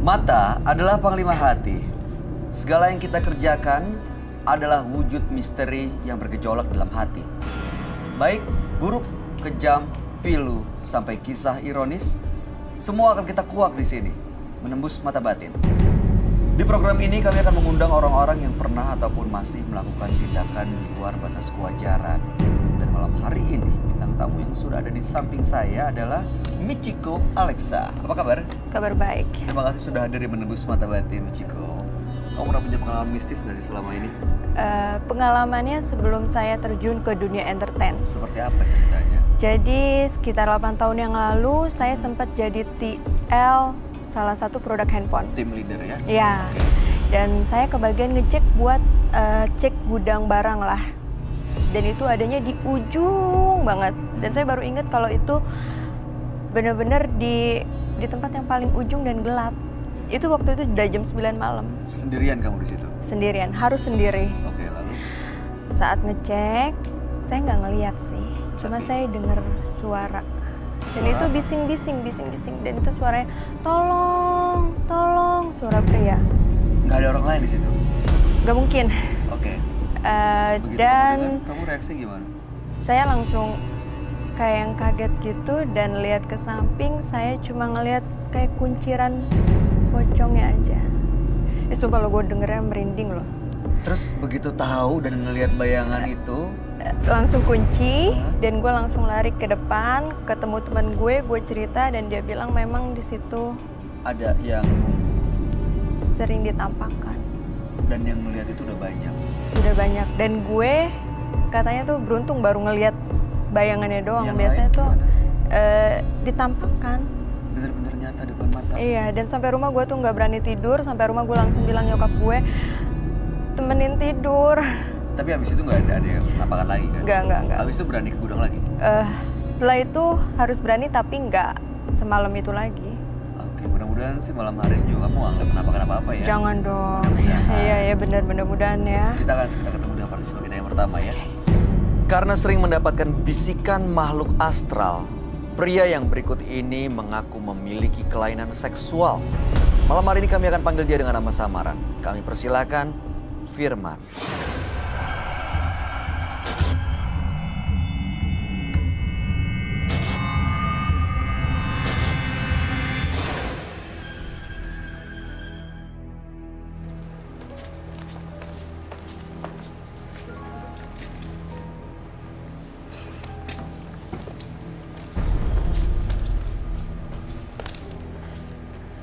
Mata adalah panglima hati. Segala yang kita kerjakan adalah wujud misteri yang bergejolak dalam hati. Baik, buruk, kejam, pilu, sampai kisah ironis, semua akan kita kuak di sini, menembus mata batin. Di program ini kami akan mengundang orang-orang yang pernah ataupun masih melakukan tindakan di luar batas kewajaran. Dan malam hari ini, bintang tamu yang sudah ada di samping saya adalah Michiko Alexa. Apa kabar? Kabar baik. Terima kasih sudah hadir di menembus mata batin, Michiko. Kamu pernah punya pengalaman mistis nggak sih selama ini? Pengalamannya sebelum saya terjun ke dunia entertain. Seperti apa ceritanya? Jadi sekitar 8 tahun yang lalu saya sempat jadi TL salah satu produk handphone. Tim leader ya? Ya. Dan saya kebagian ngecek buat cek gudang barang lah. Dan itu adanya di ujung banget. Dan saya baru ingat kalau itu benar-benar di tempat yang paling ujung dan gelap. Itu waktu itu udah jam 9 malam. Sendirian kamu di situ? Sendirian, harus sendiri. Oke, lalu? Saat ngecek, saya nggak ngeliat sih. Cuma saya dengar suara. Dan itu bising-bising. Dan itu suaranya, tolong, suara pria. Nggak ada orang lain di situ? Nggak mungkin. Oke. Begitu Dan kamu dengar, kamu reaksi gimana? saya langsung kayak yang kaget gitu dan lihat ke samping, saya cuma ngeliat kayak kunciran pocongnya aja. Sumpah lo, gue dengernya merinding loh. Terus begitu tahu dan ngelihat bayangan itu, Langsung kunci dan gue langsung lari ke depan, ketemu teman gue cerita dan dia bilang memang di situ ada yang nunggu. sering ditampakkan. Dan yang melihat itu udah banyak. Sudah banyak. Dan gue katanya tuh beruntung baru ngelihat bayangannya doang. Yang Biasanya lain tuh gimana? ditampakkan. Bener-bener nyata depan mata. Iya, dan sampai rumah gue tuh nggak berani tidur. Sampai rumah gue langsung bilang nyokap gue, temenin tidur. Tapi habis itu nggak ada yang nampakan lagi kan? Nggak. Habis itu berani ke gudang lagi? Setelah itu harus berani tapi nggak semalam itu lagi. Oke, mudah-mudahan sih malam hari juga kamu nggak penampakan apa-apa ya? Jangan dong. Mudah-mudahan. Iya benar, mudah-mudahan ya. Kita akan segera ketemu dengan partisipan kita yang pertama ya. Karena sering mendapatkan bisikan makhluk astral, pria yang berikut ini mengaku memiliki kelainan seksual. Malam hari ini kami akan panggil dia dengan nama samaran. Kami persilakan Firman.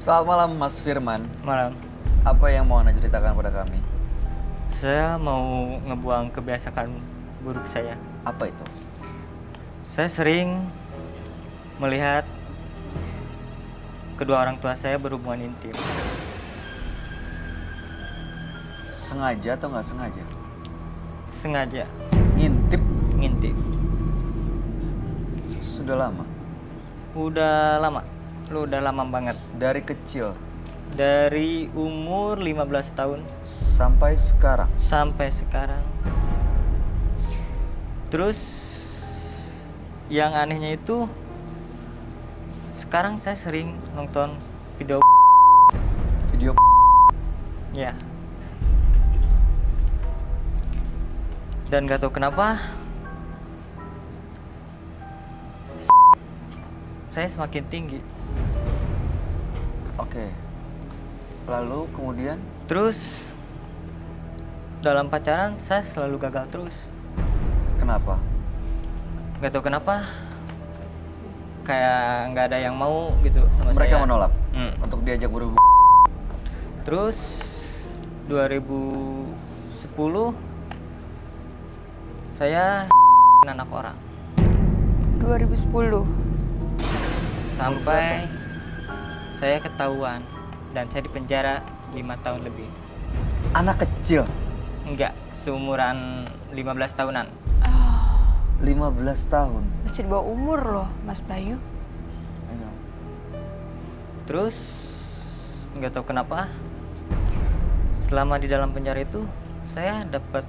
Selamat malam Mas Firman. Malam. Apa yang mau Anda ceritakan pada kami? Saya mau ngebuang kebiasaan buruk saya. Apa itu? Saya sering melihat kedua orang tua saya berhubungan intim. Sengaja atau nggak sengaja? Sengaja Ngintip ngintip. sudah lama? Udah lama. Udah lama banget. Dari kecil Dari umur 15 tahun sampai sekarang? sampai sekarang. Terus yang anehnya itu sekarang saya sering nonton video Video ya. Dan gak tahu kenapa saya semakin tinggi. Oke. Lalu kemudian? Terus dalam pacaran saya selalu gagal terus. Kenapa? Gak tahu kenapa. Kayak nggak ada yang mau gitu sama Mereka saya. menolak untuk diajak berhubungan. Terus 2010 saya anak orang. 2010. Sampai saya ketahuan dan saya dipenjara 5 tahun lebih. Anak kecil? Enggak, seumuran 15 tahunan. 15 tahun? Masih di bawah umur loh, Mas Bayu. Iya. Terus nggak tahu kenapa selama di dalam penjara itu saya dapat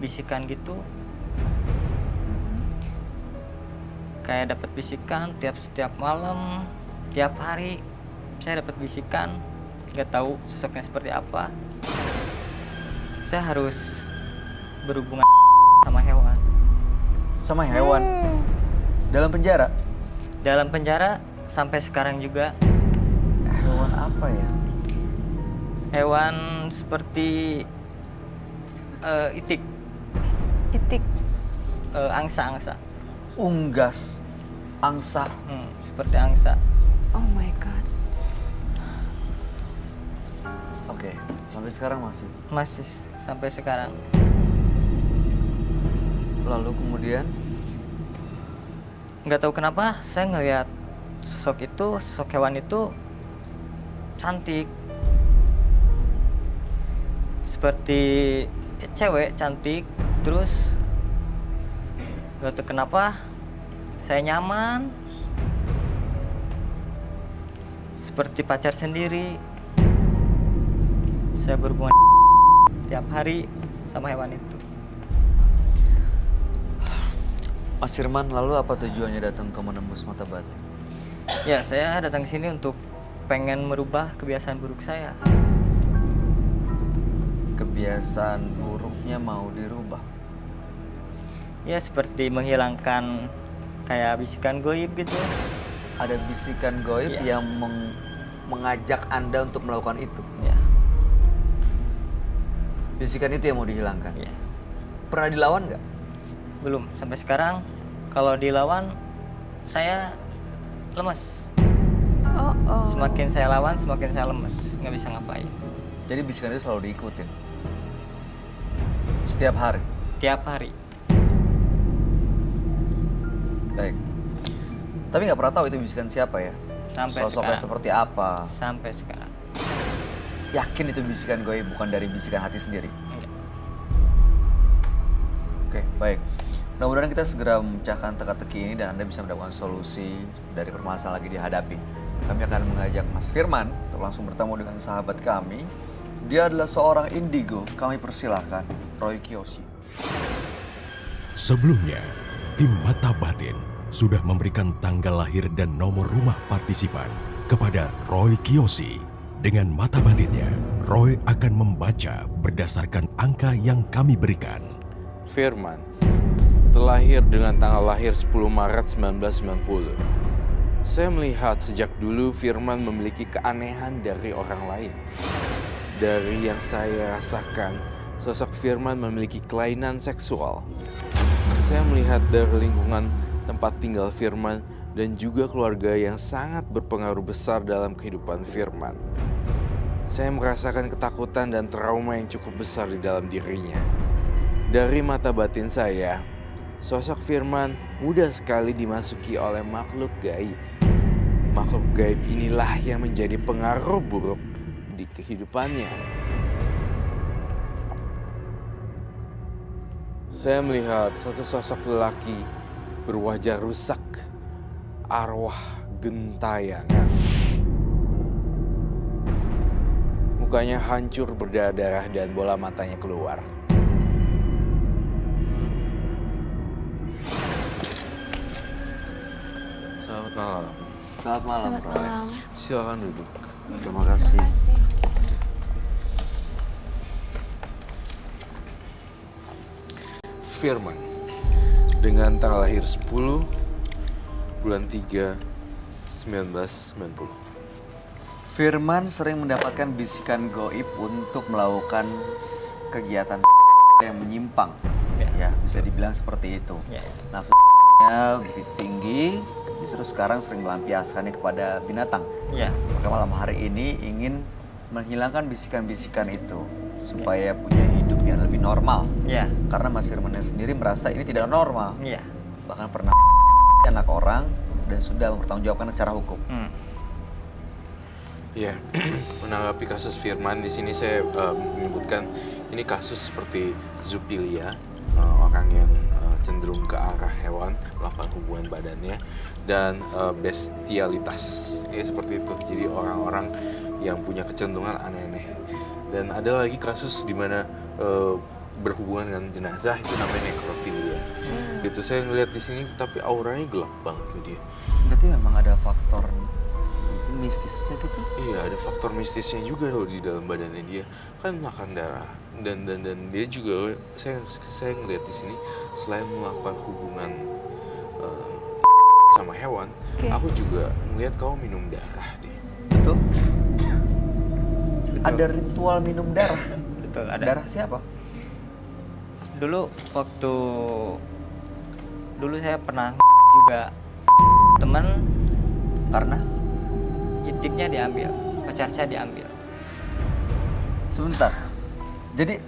bisikan gitu. Kayak dapat bisikan setiap malam, tiap hari saya dapat bisikan nggak tahu sosoknya seperti apa. Saya harus berhubungan sama hewan. Sama hewan dalam penjara. Dalam penjara sampai sekarang juga. Hewan apa ya? Hewan seperti itik, Itik. angsa. Unggas, angsa. Seperti angsa. Oh my god. Oke, sampai sekarang masih. Masih sampai sekarang. Lalu kemudian Nggak tahu kenapa saya ngelihat sosok hewan itu cantik. Seperti cewek cantik, terus nggak tahu kenapa saya nyaman. Seperti pacar sendiri. Saya berhubungan tiap hari sama hewan itu. Mas Firman, lalu apa tujuannya datang ke Menembus Mata Batin? Ya, saya datang sini untuk pengen merubah kebiasaan buruk saya. Kebiasaan buruknya mau dirubah. Ya, seperti menghilangkan kayak bisikan goib gitu. Ada bisikan goib Iya. yang mengajak Anda untuk melakukan itu. Ya, Bisikan itu yang mau dihilangkan. ya. Pernah dilawan nggak? Belum sampai sekarang. Kalau dilawan saya lemes. Oh. Semakin saya lawan, semakin saya lemes. Nggak bisa ngapain. Jadi bisikan itu selalu diikutin. Setiap hari. Tiap hari. Baik. Tapi nggak pernah tahu itu bisikan siapa ya? Sampai Sosoknya sekarang. seperti apa? Sampai sekarang. Yakin itu bisikan goib bukan dari bisikan hati sendiri? Enggak. Oke, baik. Mudah-mudahan kita segera memecahkan teka-teki ini dan Anda bisa mendapatkan solusi dari permasalahan lagi dihadapi. Kami akan mengajak Mas Firman untuk langsung bertemu dengan sahabat kami. Dia adalah seorang indigo. Kami persilahkan Roy Kiyoshi. Sebelumnya, tim Mata Batin sudah memberikan tanggal lahir dan nomor rumah partisipan kepada Roy Kiyoshi. Dengan mata batinnya, Roy akan membaca berdasarkan angka yang kami berikan. Firman terlahir dengan tanggal lahir 10 Maret 1990. Saya melihat sejak dulu Firman memiliki keanehan dari orang lain. Dari yang saya rasakan, sosok Firman memiliki kelainan seksual. Saya melihat dari lingkungan tempat tinggal Firman dan juga keluarga yang sangat berpengaruh besar dalam kehidupan Firman. Saya merasakan ketakutan dan trauma yang cukup besar di dalam dirinya. Dari mata batin saya, sosok Firman mudah sekali dimasuki oleh makhluk gaib. Makhluk gaib inilah yang menjadi pengaruh buruk di kehidupannya. Saya melihat satu sosok lelaki berwajah rusak, arwah gentayangan. Mukanya hancur berdarah-darah dan bola matanya keluar. Selamat malam. Selamat malam, Selamat Roy. malam. Silakan duduk. Terima kasih. Firman dengan tanggal lahir 10 bulan 3 1990. Firman sering mendapatkan bisikan goib untuk melakukan kegiatan yang menyimpang. Ya, bisa dibilang seperti itu. Ya. Nafsunya begitu tinggi, justru sekarang sering melampiaskannya kepada binatang. Ya. Maka malam hari ini ingin menghilangkan bisikan-bisikan itu supaya punya hidup yang lebih normal. Ya. Karena Mas Firmannya sendiri merasa ini tidak normal. Ya. Bahkan pernah anak orang dan sudah mempertanggungjawabkan secara hukum. Ya, menanggapi kasus Firman di sini saya menyebutkan ini kasus seperti zoofilia, orang yang cenderung ke arah hewan melakukan hubungan badannya, dan bestialitas, ya seperti itu. Jadi orang-orang yang punya kecenderungan aneh-aneh. Dan ada lagi kasus di mana berhubungan dengan jenazah, itu namanya nekrofilia. Gitu saya ngeliat di sini, tapi auranya gelap banget tuh dia. Berarti memang ada faktor mistisnya gitu? Iya, ada faktor mistisnya juga loh di dalam badannya dia. Kan makan darah dan dia juga saya ngeliat di sini selain melakukan hubungan sama hewan, aku juga ngeliat kamu minum darah deh. Betul? Ada ritual minum darah? Betul, ada. Darah siapa? Dulu saya pernah juga teman Karena? itiknya diambil, pacar saya diambil. Sebentar. Jadi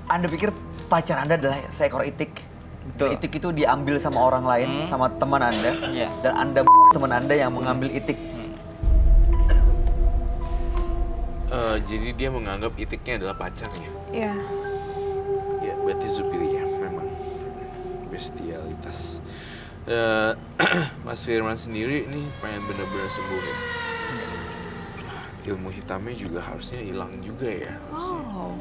Anda pikir pacar Anda adalah seekor itik? Betul. Itik itu diambil sama orang lain, sama teman Anda, Iya. dan Anda teman Anda yang mengambil itik. Jadi dia menganggap itiknya adalah pacarnya. Iya. Ya, berarti Zupiria memang bestialitas. Mas Firman sendiri nih pengen bener-bener sembuh ya. Ilmu hitamnya juga harusnya hilang juga ya harusnya. Oh.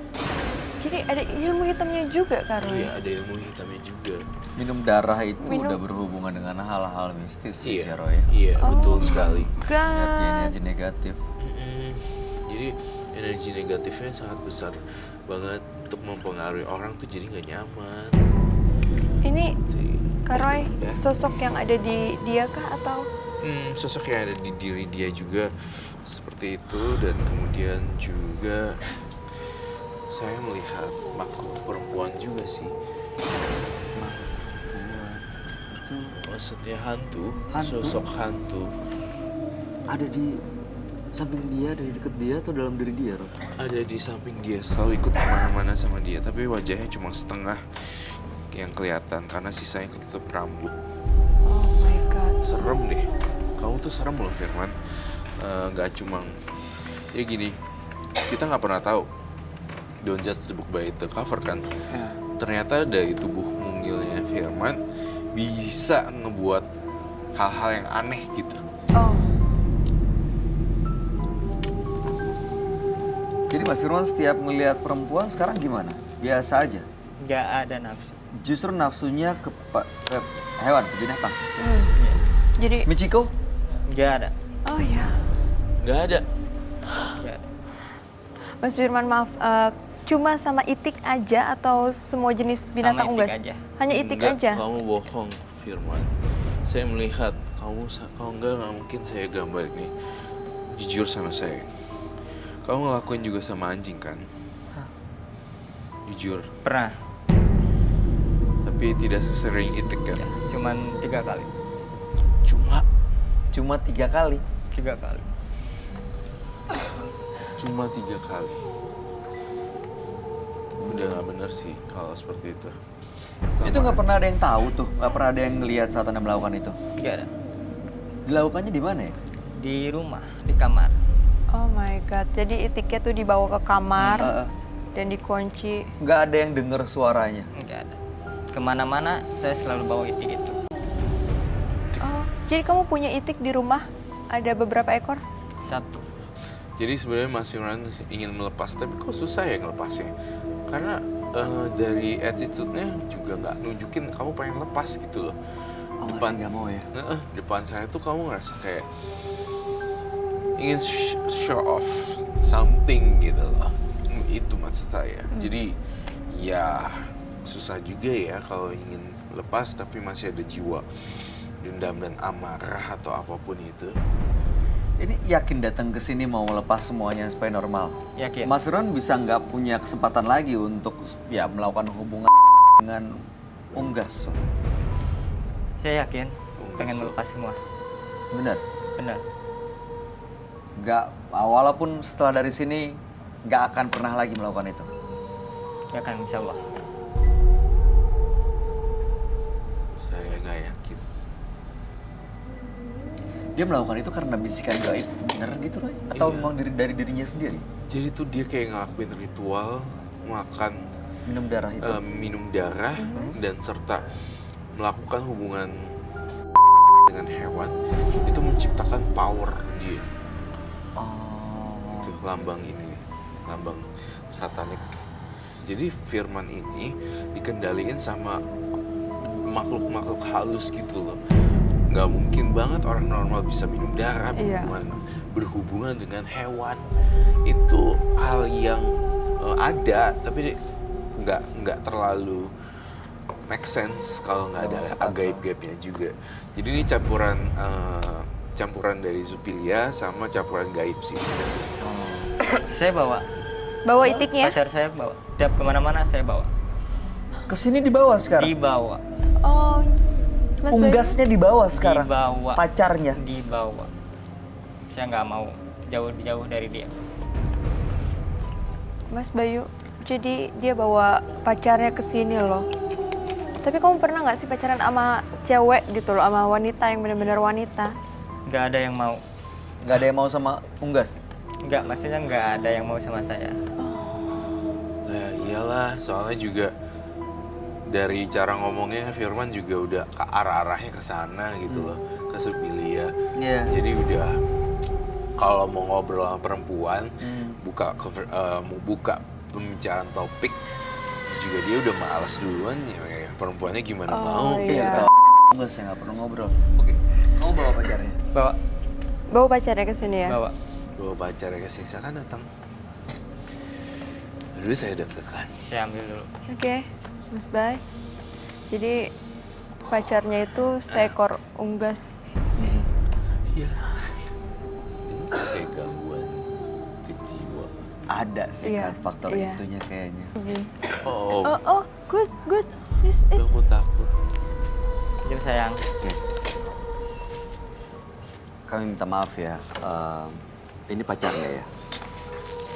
Jadi ada ilmu hitamnya juga, Kak Roy? Iya, ada ilmu hitamnya juga. Minum darah itu Minum- udah berhubungan dengan hal-hal mistis sih, Iya, Roy. iya betul sekali. Energi negatif. Jadi energi negatifnya sangat besar banget untuk mempengaruhi orang tuh jadi nggak nyaman. Ini Sih. Kak Roy, Ya. sosok yang ada di dia kah atau? Sosok yang ada di diri dia juga seperti itu dan kemudian juga saya melihat makhluk perempuan juga sih. Itu Maksudnya hantu, Hantu? sosok hantu ada di samping dia, ada di deket dia atau dalam diri dia, Roy? ada di samping dia, selalu ikut kemana-mana sama dia, tapi wajahnya cuma setengah yang kelihatan karena sisanya ketutup rambut. Oh my god. Serem deh, kamu tuh serem loh Firman. Gak cuma, ya gini, kita nggak pernah tahu. Don't judge the book by the cover kan. Ternyata dari tubuh mungilnya Firman bisa ngebuat hal-hal yang aneh gitu. Oh. Jadi Mas Firman setiap melihat perempuan sekarang gimana? Biasa aja? Nggak ada nafsu. Justru nafsunya ke hewan, ke binatang. Jadi, Michiko? Nggak ada. oh ya. Nggak ada. Nggak ada. Mas Firman maaf, cuma sama itik aja atau semua jenis binatang itik unggas? aja. Hanya itik Enggak, aja? kamu bohong Firman. Saya melihat kamu, kalau nggak mungkin saya gambar ini. Jujur sama saya. Kamu ngelakuin juga sama anjing kan? Jujur. Pernah, Tapi tidak sesering itik kan? cuman 3 kali. Cuma 3 kali. 3 kali. Cuma 3 kali. Udah nggak bener sih kalau seperti itu. Itu nggak pernah ada yang tahu tuh, nggak pernah ada yang ngelihat saat Anda melakukan itu. Nggak ada. Dilakukannya di mana ya? Di rumah, di kamar. Oh my god, jadi itiknya tuh dibawa ke kamar Heeh. dan dikunci. Nggak ada yang dengar suaranya. Nggak ada. Kemana-mana saya selalu bawa itik itu. Oh, jadi kamu punya itik di rumah? Ada beberapa ekor? 1. Jadi sebenarnya Mas Firman ingin melepas, tapi kok susah ya ngelepasnya? Karena dari attitude-nya juga nggak nunjukin kamu pengen lepas gitu loh. Oh, masih nggak mau ya? Depan saya tuh kamu ngerasa kayak ingin show off something gitu loh. Itu maksud saya. Jadi ya susah juga ya kalau ingin lepas tapi masih ada jiwa dendam dan amarah atau apapun itu. Ini yakin datang ke sini mau lepas semuanya supaya normal? Yakin. Mas Firman bisa nggak punya kesempatan lagi untuk ya melakukan hubungan dengan unggas? Saya yakin Unggas, pengen so. melepas semua. Benar? Benar. Nggak, walaupun setelah dari sini nggak akan pernah lagi melakukan itu. Yakin, insya Allah. Saya nggak yakin. Dia melakukan itu karena bisikan gaib, bener gitu Roy? Atau Iya. memang dari dirinya sendiri? Jadi tuh dia kayak ngelakuin ritual makan Minum darah itu? minum darah dan serta melakukan hubungan dengan hewan itu menciptakan power dia. Oh. Itu lambang ini, lambang satanik. Jadi Firman ini dikendaliin sama makhluk-makhluk halus gitu loh. nggak mungkin banget orang normal bisa minum darah, Iya. berhubungan dengan hewan. Itu hal yang ada, tapi nggak terlalu make sense kalau nggak ada gaib-gaibnya juga. Jadi ini campuran dari Zupilia sama campuran gaib sih. Saya bawa. Bawa itiknya? Pacar saya bawa. Tiap kemana-mana saya bawa. Kesini dibawa sekarang. Dibawa. Oh, Mas Bayu. Unggasnya dibawa sekarang. Dibawa. Pacarnya. Dibawa. Saya nggak mau jauh-jauh dari dia. Mas Bayu, jadi dia bawa pacarnya ke sini loh. Tapi kamu pernah nggak sih pacaran sama cewek gitu loh, sama wanita yang benar-benar wanita? Nggak ada yang mau. Nggak ada yang mau sama Unggas? Nggak, maksudnya nggak ada yang mau sama saya. Ya iyalah, soalnya juga dari cara ngomongnya Firman juga udah ke arah-arahnya ke sana gitu loh, ke Zupilia. Iya. Jadi udah kalau mau ngobrol sama perempuan, buka pembicaraan topik juga dia udah malas duluan ya. Perempuannya gimana mau? Iya. Unggas saya nggak pernah ngobrol. Oke, kamu bawa pacarnya? Bawa. Bawa pacarnya ke sini ya? Bawa. Bawa pacarnya ke sini, kan datang. Dulu saya deg-degan. Saya ambil dulu. Oke, Mas Bay. Jadi pacarnya itu seekor unggas. Iya. Ini kayak gangguan kejiwaan. Ada sih Iya, kan faktor iya. itunya kayaknya. Oh, Oh, good. Yes, aku takut. Jom sayang. Oke. Kami minta maaf ya. Ini pacarnya ya?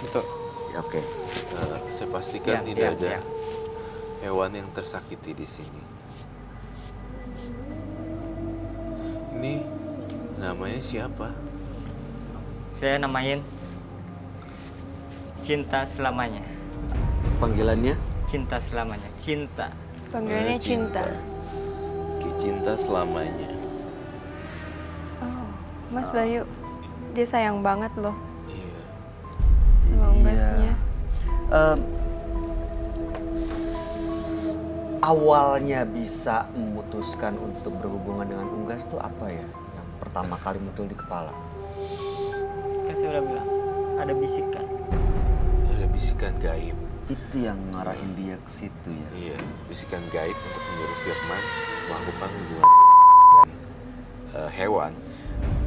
Betul. Ya, oke. Saya pastikan Iya, tidak iya, ada iya. hewan yang tersakiti di sini. Ini namanya siapa? Saya namain Cinta Selamanya. Panggilannya? Cinta selamanya. Cinta. Panggilannya Cinta. Oke, cinta selamanya. Oh, Mas Bayu, dia sayang banget loh Iya. sama unggasnya. Awalnya bisa memutuskan untuk berhubungan dengan Unggas tuh apa ya? Yang pertama kali muncul di kepala. Kan saya udah bilang, ada bisikan. Ada bisikan gaib. Itu yang ngarahin dia ke situ ya. Iya, bisikan gaib untuk menyuruh Firman melakukan hubungan dengan hewan.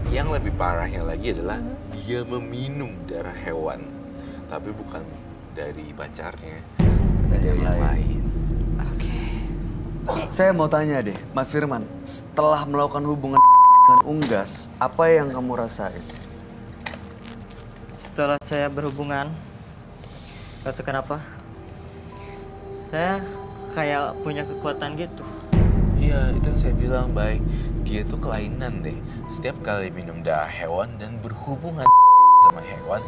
Yang lebih parahnya lagi adalah dia meminum darah hewan, tapi bukan dari pacarnya, dari yang lain. Saya mau tanya deh, Mas Firman, setelah melakukan hubungan dengan Unggas, apa yang kamu rasain? Setelah saya berhubungan, gak tahu kenapa, saya kayak punya kekuatan gitu. Iya, itu yang saya bilang, baik. Dia tuh kelainan deh. Setiap kali minum darah hewan dan berhubungan sama hewan,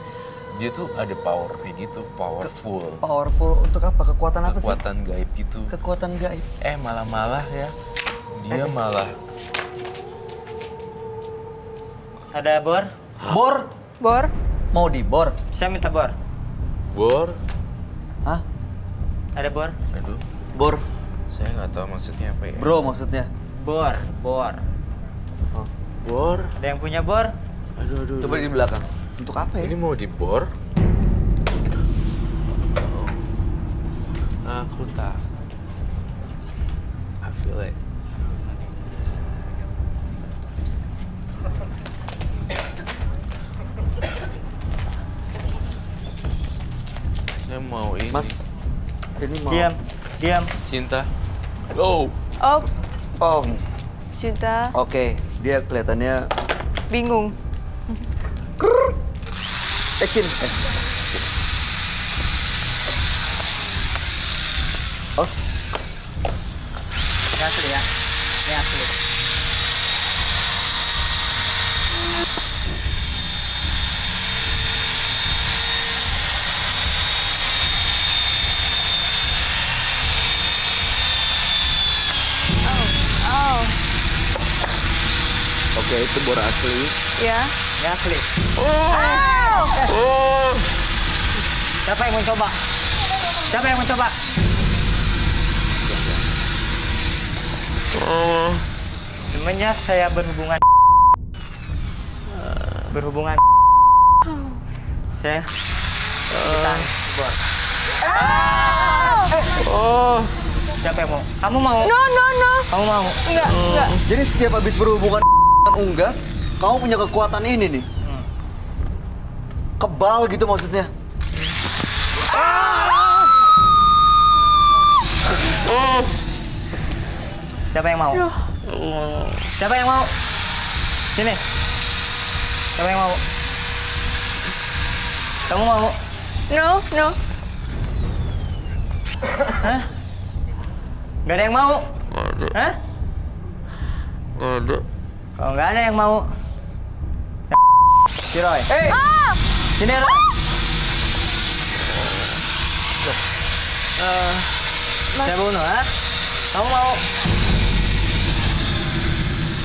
dia tuh ada power kayak gitu, powerful. Powerful untuk apa? Kekuatan apa sih? Kekuatan gaib gitu. Kekuatan gaib. Malah ya, dia malah. Ada bor? Bor? Bor, Mau dibor? Saya minta bor. Bor? Hah? Ada bor? Aduh, Bor? saya nggak tahu maksudnya apa ya. Bro maksudnya? Bor. Bor? Ada yang punya bor? Aduh. Coba di belakang. Untuk apa ya? Ini mau dibor? Aku tak. I feel it. Saya mau ini. Mas, ini mau... Diam. Cinta. Oh. oh, Om. Cinta, Oke, dia kelihatannya... bingung. Cin. Oh, Ini asli ya. Ini asli. Oh, Oke, itu bor asli. ya. Ini asli. Oh, Siapa yang mau coba? Siapa yang mau coba? Semenjak saya berhubungan saya ditahan bos. Oh, Siapa yang mau? Kamu mau? No. Kamu mau? Enggak. Jadi setiap habis berhubungan unggas, kamu punya kekuatan ini nih. Kebal gitu maksudnya. Siapa yang mau? Siapa yang mau? Sini. Siapa yang mau? Kamu mau? No. Hah? Gak ada yang mau? nggak ada. Hah? Nggak ada. Kalau nggak ada yang mau, si Roy. Sini Roy. Saya bunuh, ha? Kamu mau?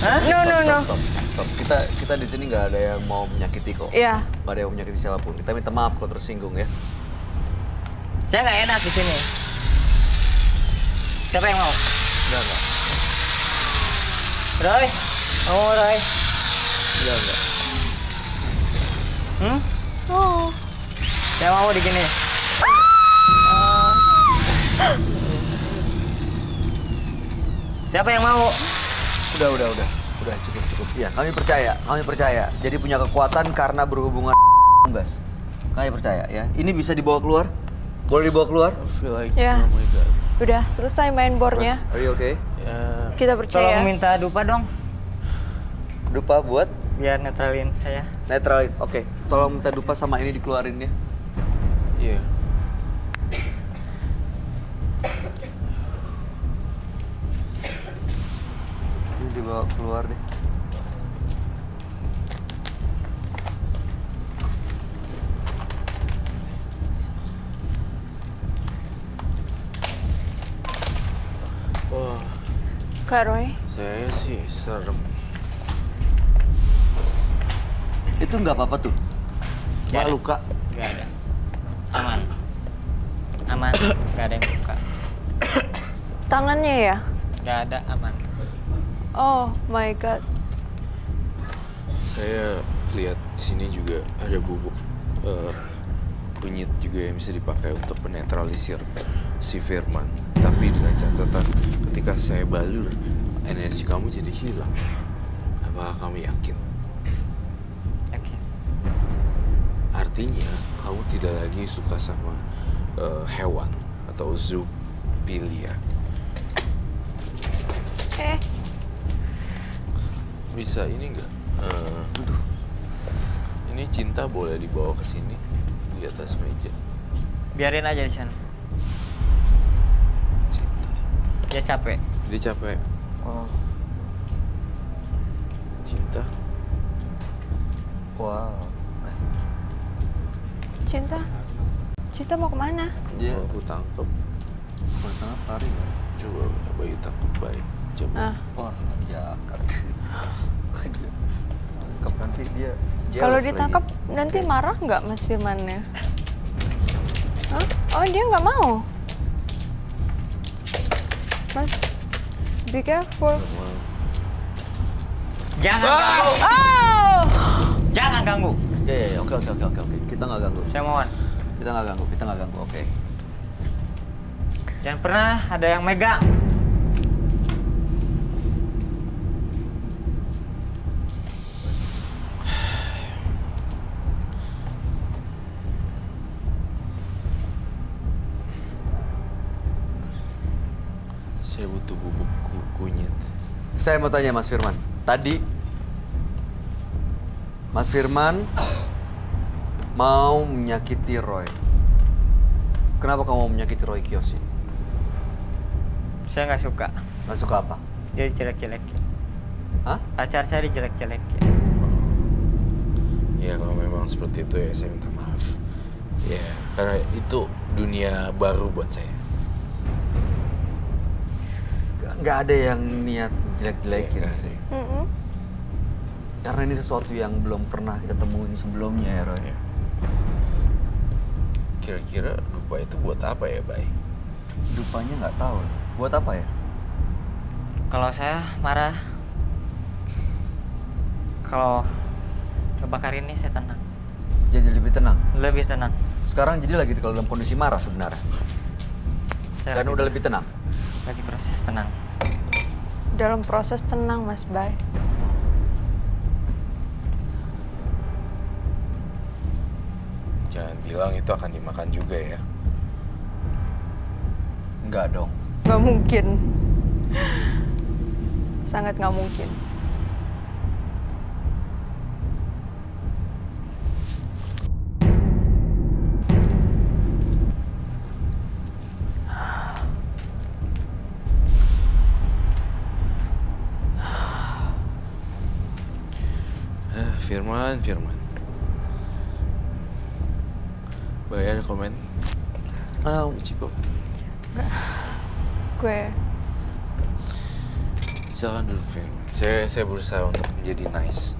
Hah? No. Stop. Kita di sini nggak ada yang mau menyakiti kok. Iya. Nggak ada yang mau menyakiti siapapun. Kita minta maaf kalau tersinggung ya. Saya nggak enak di sini. Siapa yang mau? Enggak. Roy? Kamu mau Roy? Enggak. Oh. Saya mau di sini. Siapa yang mau? Udah cukup. Ya, kami percaya. Jadi punya kekuatan karena berhubungan unggas. Kami percaya ya. Ini bisa dibawa keluar? Boleh dibawa keluar? I feel like, Ya. oh my god. Udah selesai main bornya. Are you okay? Ya, Kita percaya. Tolong minta dupa dong, Dupa buat biar netralin saya. netralin. Oke. Tolong minta dupa sama ini dikeluarin ya. iya. Ini dibawa keluar deh. Wah, Kak Roy. saya sih serem. Itu nggak apa-apa tuh. Nggak Cuma ada. luka. Nggak ada. Aman. Nggak ada yang buka. Tangannya ya? Nggak ada, aman. Oh my god. Saya lihat di sini juga ada bubuk kunyit juga yang bisa dipakai untuk menetralisir si Firman. Tapi dengan catatan ketika saya balur, energi kamu jadi hilang. Apakah kamu yakin? Yakin. Artinya kamu tidak lagi suka sama hewan atau zoofilia. Bisa ini enggak? Ini cinta boleh dibawa ke sini di atas meja. Biarin aja di sana. Cinta. Dia capek. Dia capek. Oh. Cinta. Wow. Cinta mau kemana? Dia Mau aku tangkap. mata apa ya? Coba Bayu tangkap baik. Coba. Wah, jakat. Tangkap nanti dia jealous Kalau lagi. ditangkap nanti marah nggak Mas Firmannya? Hah? Oh dia nggak mau. Mas, be careful. Nggak mau. Jangan ganggu. Oh! Jangan ganggu. Ya. Oke. Kita nggak ganggu. Saya mohon. Kita nggak ganggu. Oke. Jangan pernah ada yang megang. Saya butuh bubuk kunyit. Saya mau tanya Mas Firman. Tadi Mas Firman mau menyakiti Roy. Kenapa kamu mau menyakiti Roy Kiyoshi? Saya nggak suka. Nggak suka apa? Dia dijelek-jelekin. Hah? Pacar saya dijelek-jelekin. Ya kalau memang seperti itu ya saya minta maaf. Ya karena itu dunia baru buat saya. Nggak ada yang niat jelek-jelekin Ya, sih. Mm-mm. Karena ini sesuatu yang belum pernah kita temuin sebelumnya ya Roy. Ya. Kira-kira dupa itu buat apa ya, Bay? Dupanya nggak tahu nih. Buat apa ya? Kalau saya marah, Kalau kebakar ini saya tenang. Jadi lebih tenang. Lebih tenang. Sekarang jadi lagi kalau dalam kondisi marah sebenarnya. Saya Dan udah lebih tenang. lagi proses tenang. Dalam proses tenang, Mas Bay. Jangan bilang itu akan dimakan juga ya. Enggak dong. Nggak mungkin. Sangat nggak mungkin. Firman. Bayar komen. Ciko. Gue Silakan duduk Firman. Saya berusaha untuk menjadi nice.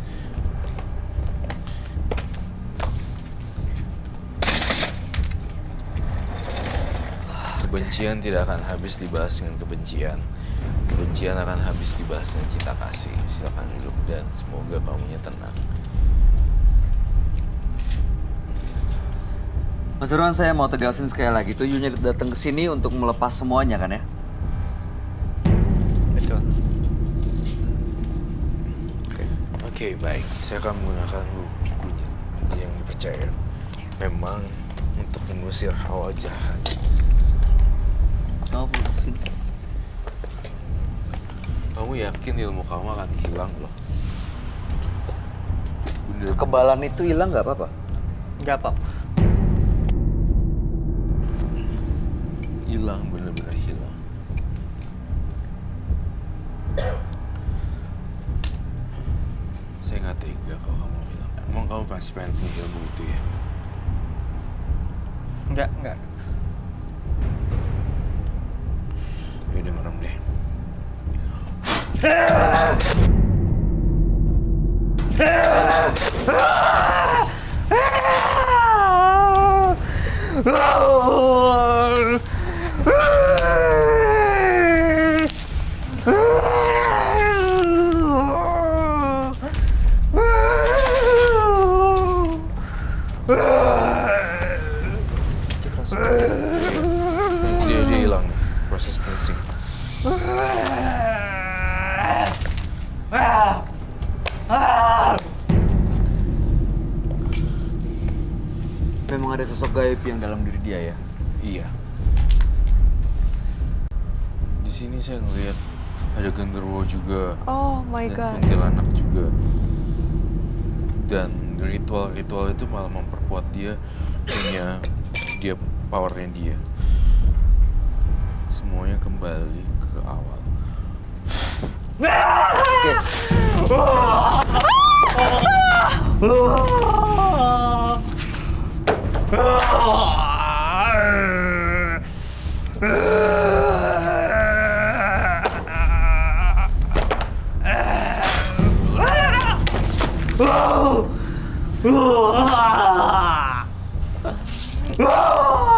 Kebencian tidak akan habis dibahas dengan kebencian. Kebencian akan habis dibahas dengan cinta kasih. Silakan duduk dan semoga kamunya tenang. Mas Firman, saya mau tegasin sekali lagi, tujuannya datang ke sini untuk melepas semuanya kan ya? Betul. Oke, baik. Saya akan menggunakan bukunya yang dipercaya. Memang untuk mengusir hawa jahat. Kamu yakin ilmu kamu akan hilang loh? Bener. Kekebalan itu hilang nggak apa-apa? Nggak apa-apa. Hilang, bener-bener hilang. Saya nggak tega kalau kamu bilang. Emang kamu pasti pengen punya ilmu itu ya? Nggak. Ya udah merem deh. Dia hilang nih. Proses cleansing. Memang ada sosok gaib yang dalam diri dia ya? Iya. Di sini saya ngelihat ada genderuwo juga. Oh my Dan god. kuntilanak juga. Dan ritual-ritual itu malah memperkuat dia punya powernya dia. Semuanya kembali ke awal. Oke.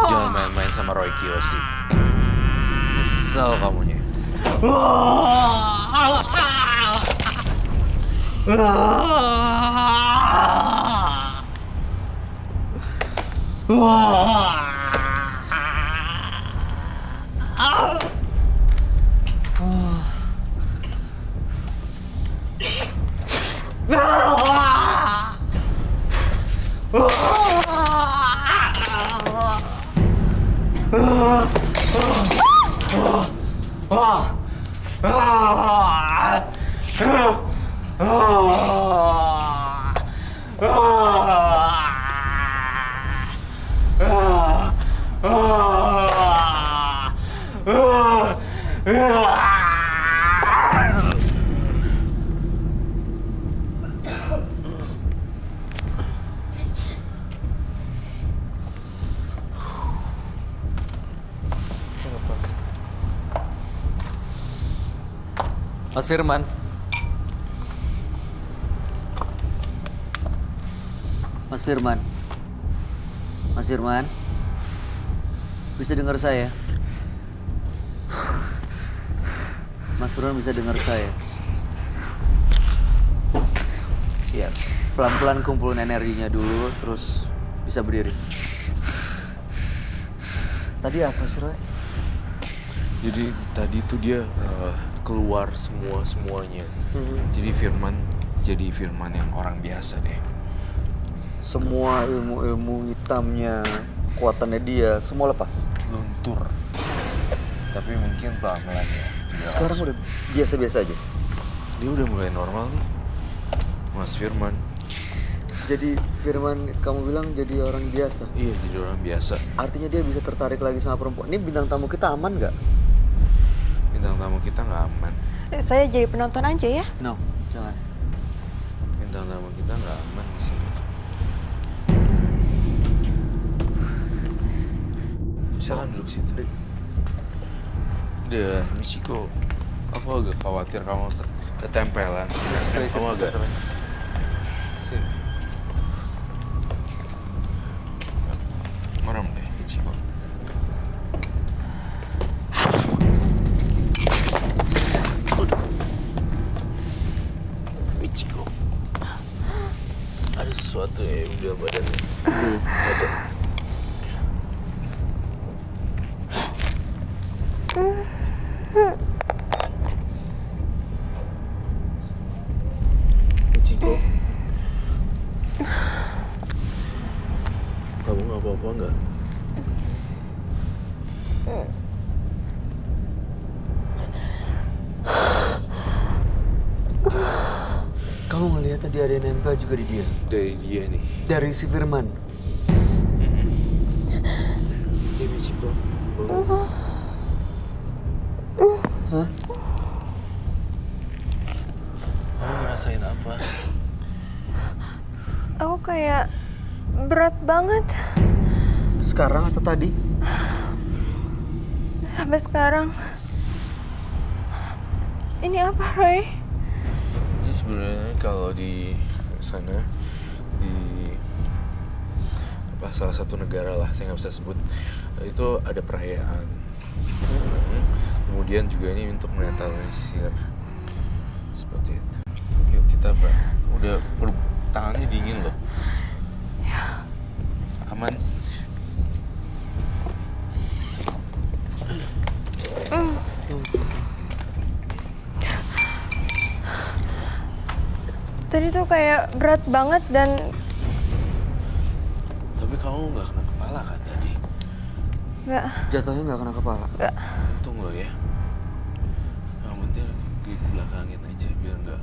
Jangan main-main sama Roy Kiyoshi. Nyesel kamunya. Mas Firman. Mas Firman. Mas Firman. Bisa dengar saya? Mas Firman bisa dengar saya? Ya, pelan-pelan kumpulin energinya dulu, terus bisa berdiri. Tadi apa sih, Roy? Jadi tadi tuh dia keluar semuanya. Jadi Firman yang orang biasa deh. Semua ilmu-ilmu hitamnya, kekuatannya dia, semua lepas. Luntur. Tapi mungkin pelan-pelan ya. Nggak Sekarang langsung. udah biasa-biasa aja. Dia udah mulai normal nih. Mas Firman. Jadi Firman kamu bilang jadi orang biasa. Iya, jadi orang biasa. Artinya dia bisa tertarik lagi sama perempuan. Ini bintang tamu kita aman nggak? Bintang tamu kita nggak aman. Saya jadi penonton aja ya. No, jangan. Bintang tamu kita nggak aman di sini. Silakan duduk situ. Dan Michiko, aku agak khawatir kamu ketempelan. Kamu agak sini. Merem deh, Michiko. Michiko, ada sesuatu ya yang udah badannya. Ada. Michiko, kamu nggak apa-apa nggak? Kamu ngeliat tadi ada yang nempel juga di dia. Dari dia nih. Dari si Firman. Iya, Michiko. Hah? Kamu ngerasain apa? Aku kayak berat banget Sekarang atau tadi? sampai sekarang. Ini apa, Roy? Ini sebenarnya kalau di sana di salah satu negara lah, saya nggak bisa sebut, itu ada perayaan. Kemudian juga ini untuk menetralisir seperti itu. Yuk kita udah tangannya dingin loh. Aman. Tadi tuh kayak berat banget dan Tapi kamu nggak kena kepala kan tadi? nggak. Jatuhnya nggak kena kepala. Untung loh ya. Yang penting di belakangin aja biar nggak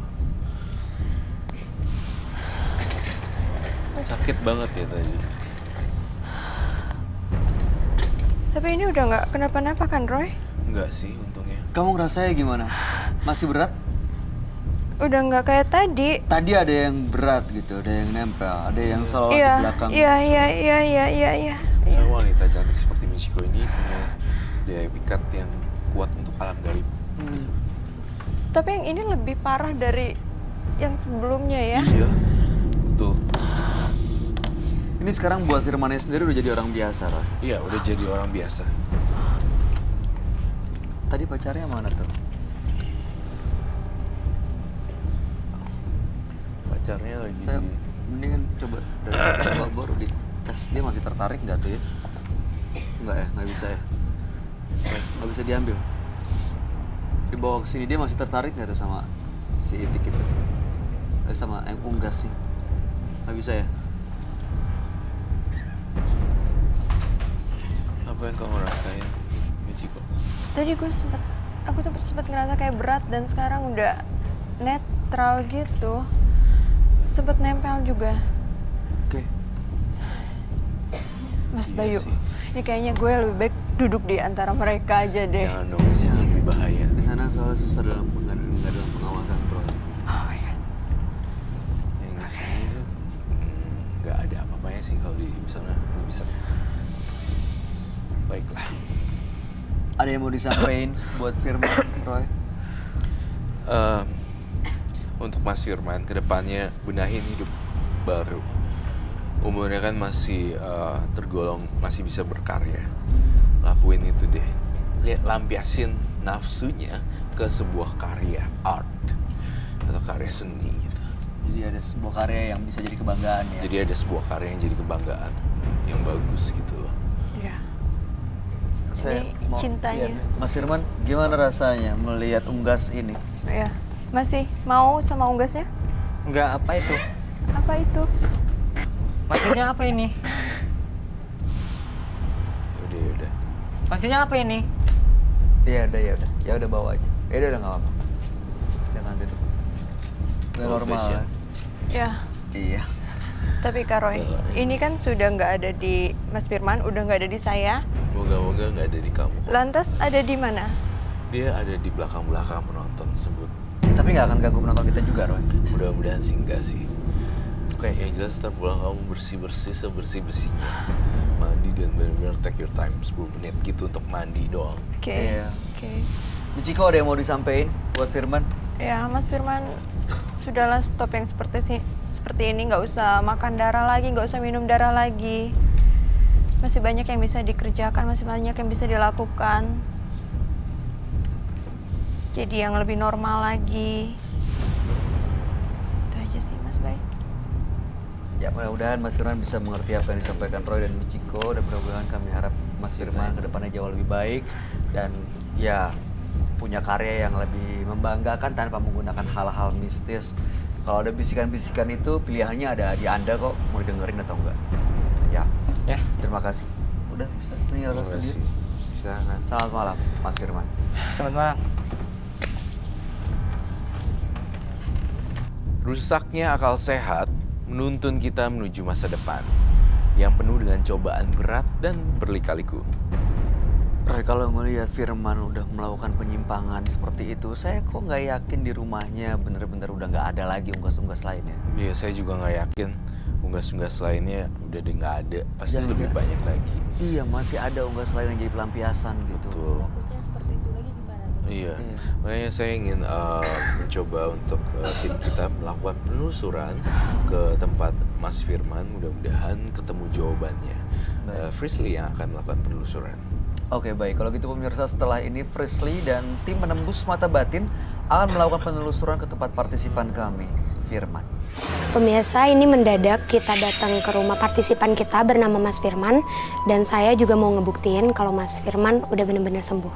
sakit banget ya tadi. Tapi ini udah nggak kenapa-napa kan, Roy? Enggak sih untungnya. Kamu ngerasanya gimana? Masih berat? Udah nggak kayak tadi. Tadi ada yang berat gitu, ada yang nempel, ada yang selalu di Iya, belakang. iya. Saya wanita cantik seperti Michiko ini punya daya pikat yang kuat untuk alam gaib. Tapi yang ini lebih parah dari yang sebelumnya ya. Iya, betul. Ini sekarang buat Firmannya sendiri udah jadi orang biasa, Roy. Iya, udah jadi orang biasa. Tadi pacarnya mana tuh? Pacarnya lagi. Saya mendingan coba dari awal baru di tes, dia masih tertarik nggak tuh ya? Nggak ya, nggak bisa ya? Nggak bisa diambil. Dibawa ke sini dia masih tertarik nggak tuh sama si Itik itu? Sama yang unggas sih? Nggak bisa ya? Apa yang kamu rasain, Michiko? Tadi aku tuh sempat ngerasa kayak berat dan sekarang udah netral gitu. Sempet nempel juga. Oke. Mas Iya Bayu, sih. ini kayaknya gue lebih baik duduk di antara mereka aja deh. Jangan dong, di situ lebih bahaya. Di sana soalnya susah dalam nggak dalam pengawasan, bro. Oh my god. Yang di sini tuh nggak ada apa-apanya sih kalau di sana lebih seru. Baiklah. Ada yang mau disampaikan buat Firman, Roy? Untuk Mas Firman, kedepannya benahin hidup baru. Umurnya kan masih tergolong masih bisa berkarya. Lakuin itu deh. Lampiasin nafsunya ke sebuah karya art atau karya seni gitu. Jadi ada sebuah karya yang bisa jadi kebanggaan ya. Jadi ada sebuah karya yang jadi kebanggaan, yang bagus gitu loh. Iya. Saya Ini cintanya. iya. Mas Firman, gimana rasanya melihat unggas ini? Iya. Masih mau sama unggasnya? Enggak, apa itu? Apa itu? Maksudnya apa ini? Yaudah. Maksudnya apa ini? Ya udah bawa aja. Ya udah nggak apa-apa. Jangan duduk. Udah Old normal. fashion. Ya. Iya. Tapi Kak Roy, ini kan sudah nggak ada di Mas Firman, udah nggak ada di saya. Moga-moga nggak ada di kamu. Lantas ada di mana? Dia ada di belakang-belakang penonton tersebut. Tapi nggak akan ganggu penonton kita juga, Roy. Mudah-mudahan sih enggak sih. Oke, yang jelas setelah pulang kamu bersih-bersih sebersih-bersihnya. Mandi dan benar-benar take your time 10 menit gitu untuk mandi doang. Oke. Iya. Oke. Michiko ada yang mau disampaikan buat Firman? Ya, Mas Firman, sudahlah stop yang seperti ini. Nggak usah makan darah lagi, nggak usah minum darah lagi. Masih banyak yang bisa dikerjakan, masih banyak yang bisa dilakukan. Jadi yang lebih normal lagi. Itu aja sih, Mas Bay. Ya mudah-mudahan Mas Firman bisa mengerti apa yang disampaikan Roy dan Michiko, dan mudah-mudahan kami harap Mas Firman ke depannya jauh lebih baik dan ya punya karya yang lebih membanggakan tanpa menggunakan hal-hal mistis. Kalau ada bisikan-bisikan itu pilihannya ada di Anda kok, mau didengerin atau enggak. Ya. Ya. Terima kasih. Udah bisa meninggalkan Terima kasih. sendiri. Silakan. Selamat malam Mas Firman. Selamat malam. Rusaknya akal sehat menuntun kita menuju masa depan yang penuh dengan cobaan berat dan berlika-liku. Roy, kalau melihat Firman udah melakukan penyimpangan seperti itu, saya kok nggak yakin di rumahnya bener-bener udah nggak ada lagi unggas-unggas lainnya. Iya, saya juga nggak yakin unggas-unggas lainnya udah nggak ada, pasti Jangan lebih nggak. banyak lagi. Iya, masih ada unggas lain yang jadi pelampiasan gitu. Betul. Seperti itu lagi gimana tuh? Iya, makanya saya ingin mencoba untuk tim kita melakukan penelusuran ke tempat Mas Firman. Mudah-mudahan ketemu jawabannya. Frisley yang akan melakukan penelusuran. Oke, baik. Kalau gitu pemirsa, setelah ini Frisley dan tim Menembus Mata Batin akan melakukan penelusuran ke tempat partisipan kami, Firman. Pemirsa, ini mendadak kita datang ke rumah partisipan kita bernama Mas Firman, dan saya juga mau ngebuktiin kalau Mas Firman udah bener-bener sembuh.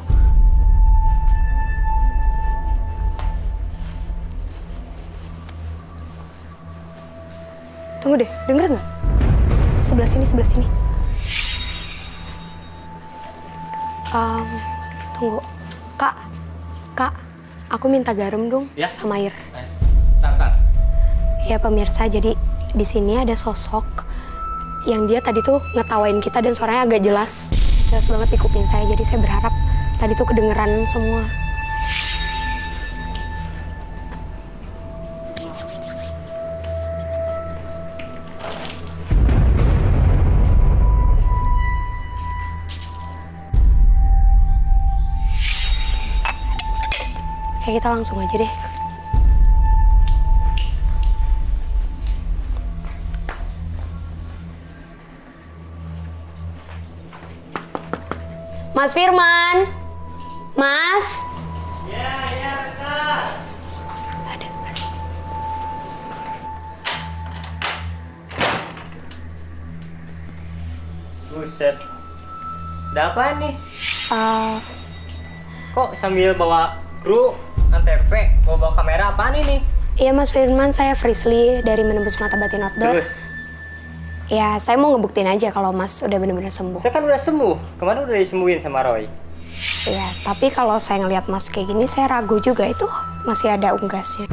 Tunggu deh, denger nggak? Sebelah sini, sebelah sini. Tunggu. Kak, aku minta garam dong Ya. sama air. Tar. Ya pemirsa, jadi di sini ada sosok yang dia tadi tuh ngetawain kita dan suaranya agak jelas banget di kuping saya. Jadi saya berharap tadi tuh kedengeran semua. Kayak kita langsung aja deh. Mas Firman, Mas. Iya, Kak. Ada. Buset. Ada apa nih? Eh, Kok sambil bawa kru, antp, bawa kamera apaan ini? Iya Mas Firman, saya Frisley dari Menembus Mata Batin Outdoor. Terus, Ya, saya mau ngebuktiin aja kalau Mas udah bener-bener sembuh. saya kan udah sembuh. Kemarin udah disembuhin sama Roy. Iya, tapi kalau saya ngelihat Mas kayak gini, saya ragu juga itu masih ada unggasnya.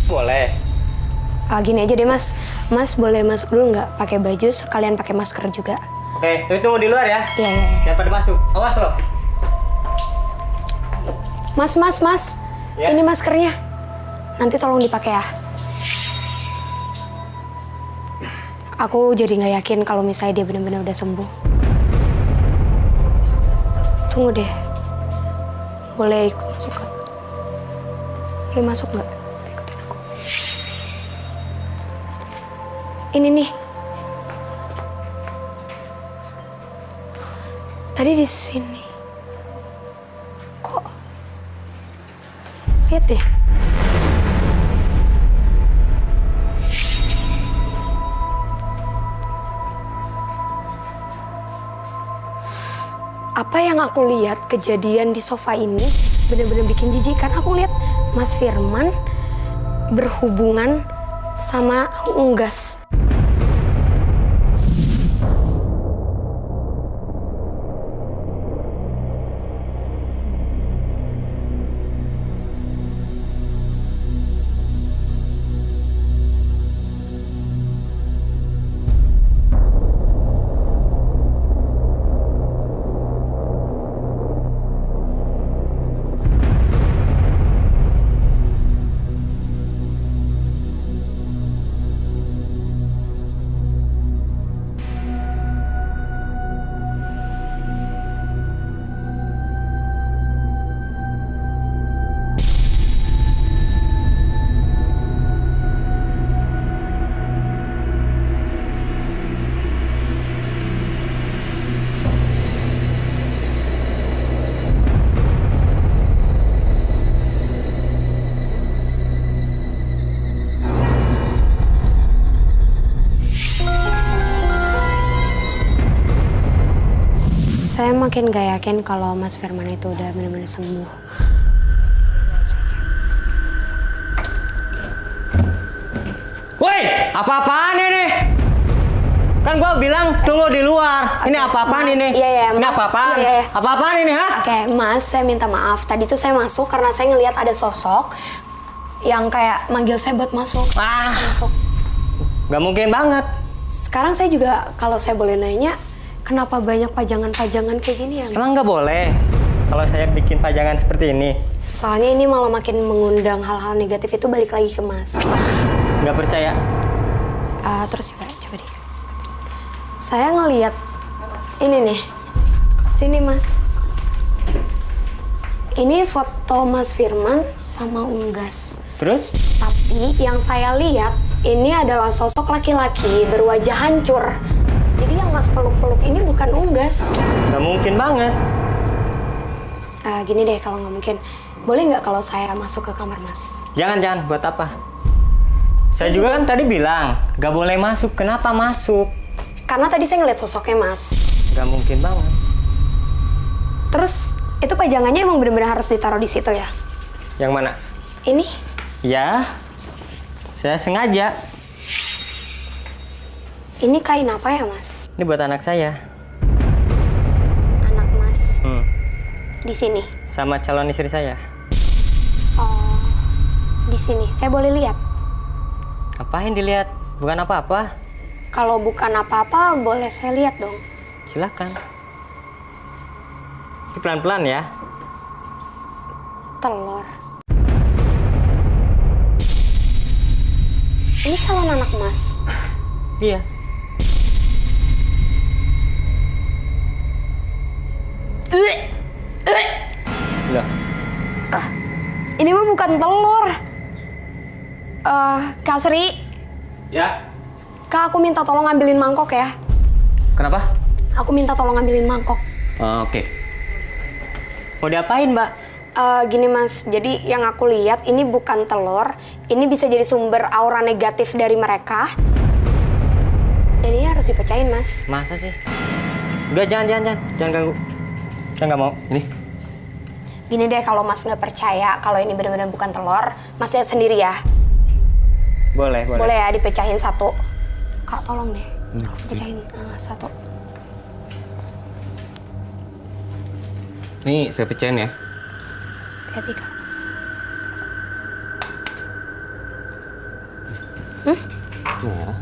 Boleh. Gini aja deh Mas, Mas boleh masuk dulu nggak pakai baju, sekalian pakai masker juga. Oke, tapi tunggu di luar ya. Iya, iya, iya. Jangan pada masuk. Awas loh. Mas, Ya. ini maskernya. Nanti tolong dipakai ya. Aku jadi nggak yakin kalau misalnya dia benar-benar udah sembuh. Tunggu deh. Boleh ikut masuk nggak? Boleh masuk nggak? Ikutin aku. Ini nih. Tadi di sini. Kok? Lihat deh. Apa yang aku lihat kejadian di sofa ini benar-benar bikin jijik. Karena aku lihat Mas Firman berhubungan sama Unggas. Saya makin gak yakin kalau Mas Firman itu udah benar-benar sembuh. Woi, apa-apaan ini? Kan gua bilang tunggu di luar. Ini apa-apaan Mas, ini? iya, Ini Mas. apa-apaan? Iya. Apa-apaan ini, ha? Oke, Mas, saya minta maaf. Tadi tuh saya masuk karena saya ngelihat ada sosok yang kayak manggil saya buat masuk. Ah. Saya masuk. Gak mungkin banget. Sekarang saya juga, kalau saya boleh nanya, kenapa banyak pajangan-pajangan kayak gini ya, Mas? Emang nggak boleh kalau saya bikin pajangan seperti ini? Soalnya ini malah makin mengundang hal-hal negatif itu balik lagi ke Mas. Nggak percaya? Terus juga, coba deh. Saya ngelihat ini nih. Sini, Mas. Ini foto Mas Firman sama Unggas. Terus? Tapi yang saya lihat, ini adalah sosok laki-laki berwajah hancur. Jadi yang Mas peluk-peluk ini bukan Unggas. Nggak mungkin banget. Gini deh, kalau nggak mungkin, boleh nggak kalau saya masuk ke kamar Mas? Jangan, buat apa? Saya juga kan tadi bilang, nggak boleh masuk. Kenapa masuk? Karena tadi saya ngeliat sosoknya Mas. Nggak mungkin banget. Terus, itu pajangannya emang bener-bener harus ditaruh di situ ya? Yang mana? Ini? Ya, saya sengaja. Ini kain apa ya, Mas? Ini buat anak saya. Anak Mas. Hmm. Di sini? Sama calon istri saya. Oh, di sini. Saya boleh lihat? Apain dilihat? Bukan apa-apa. Kalau bukan apa-apa, boleh saya lihat dong. Silakan. Ini pelan-pelan ya. Telur. Ini calon anak Mas. Iya. Loh. Ini mah bukan telur. Kak Sri. Ya. Kak, aku minta tolong ambilin mangkok ya. Kenapa? Aku minta tolong ambilin mangkok. Oke. Mau diapain, Mbak? Gini Mas, jadi yang aku lihat ini bukan telur. Ini bisa jadi sumber aura negatif dari mereka. Dan ini harus dipecahin, Mas. Masa sih? Enggak, jangan ganggu. Saya nggak mau. Ini. Gini deh, kalau Mas nggak percaya kalau ini benar-benar bukan telur, Mas lihat sendiri ya. Boleh. Boleh ya, dipecahin satu. Kak, tolong deh. Pecahin satu. Nih, saya pecahin ya. Hati-hati, Kak. Oh.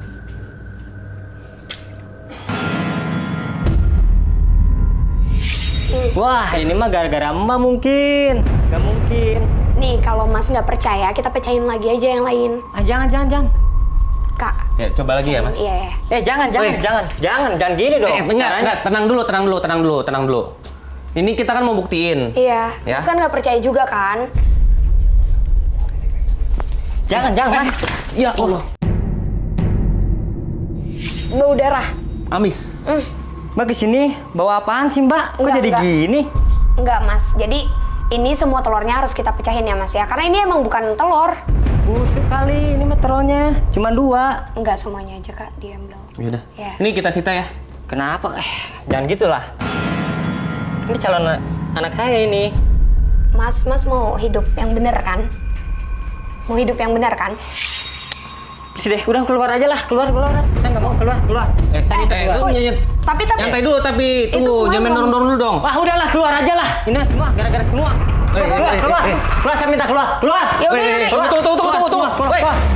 Wah, ini mah gara-gara Mbak mungkin. Gak mungkin. Nih, kalau Mas nggak percaya, kita pecahin lagi aja yang lain. Jangan. Kak. Ya, coba lagi ya, Mas. Iya. Jangan gini dong. Enggak, tenang dulu. Ini kita kan mau buktiin. Iya. Ya. Mas kan nggak percaya juga kan? Jangan, Mas. Ya Allah. Bau darah. Amis. Mbak kesini bawa apaan sih, Mbak? Kok Enggak, jadi enggak. gini? Enggak, Mas. Jadi ini semua telurnya harus kita pecahin ya, Mas ya. Karena ini emang bukan telur. Busuk kali, ini mah telurnya. Cuma 2. Enggak semuanya aja, Kak, diambil. Yaudah. Ya. Ini kita sita ya. Kenapa? Jangan gitulah. Ini calon anak saya ini. Mas mau hidup yang bener kan? Mau hidup yang bener kan? Sini deh, udah keluar aja lah, keluar. Saya nggak mau keluar. Saya minta keluar. Tapi Nyantai dulu, tapi Itu tunggu, semua jangan belum- dorong dulu dong. Wah, udahlah, keluar aja lah. Ini semua, gara-gara semua. Keluar, saya minta keluar. Ya udah, ya udah. Tunggu.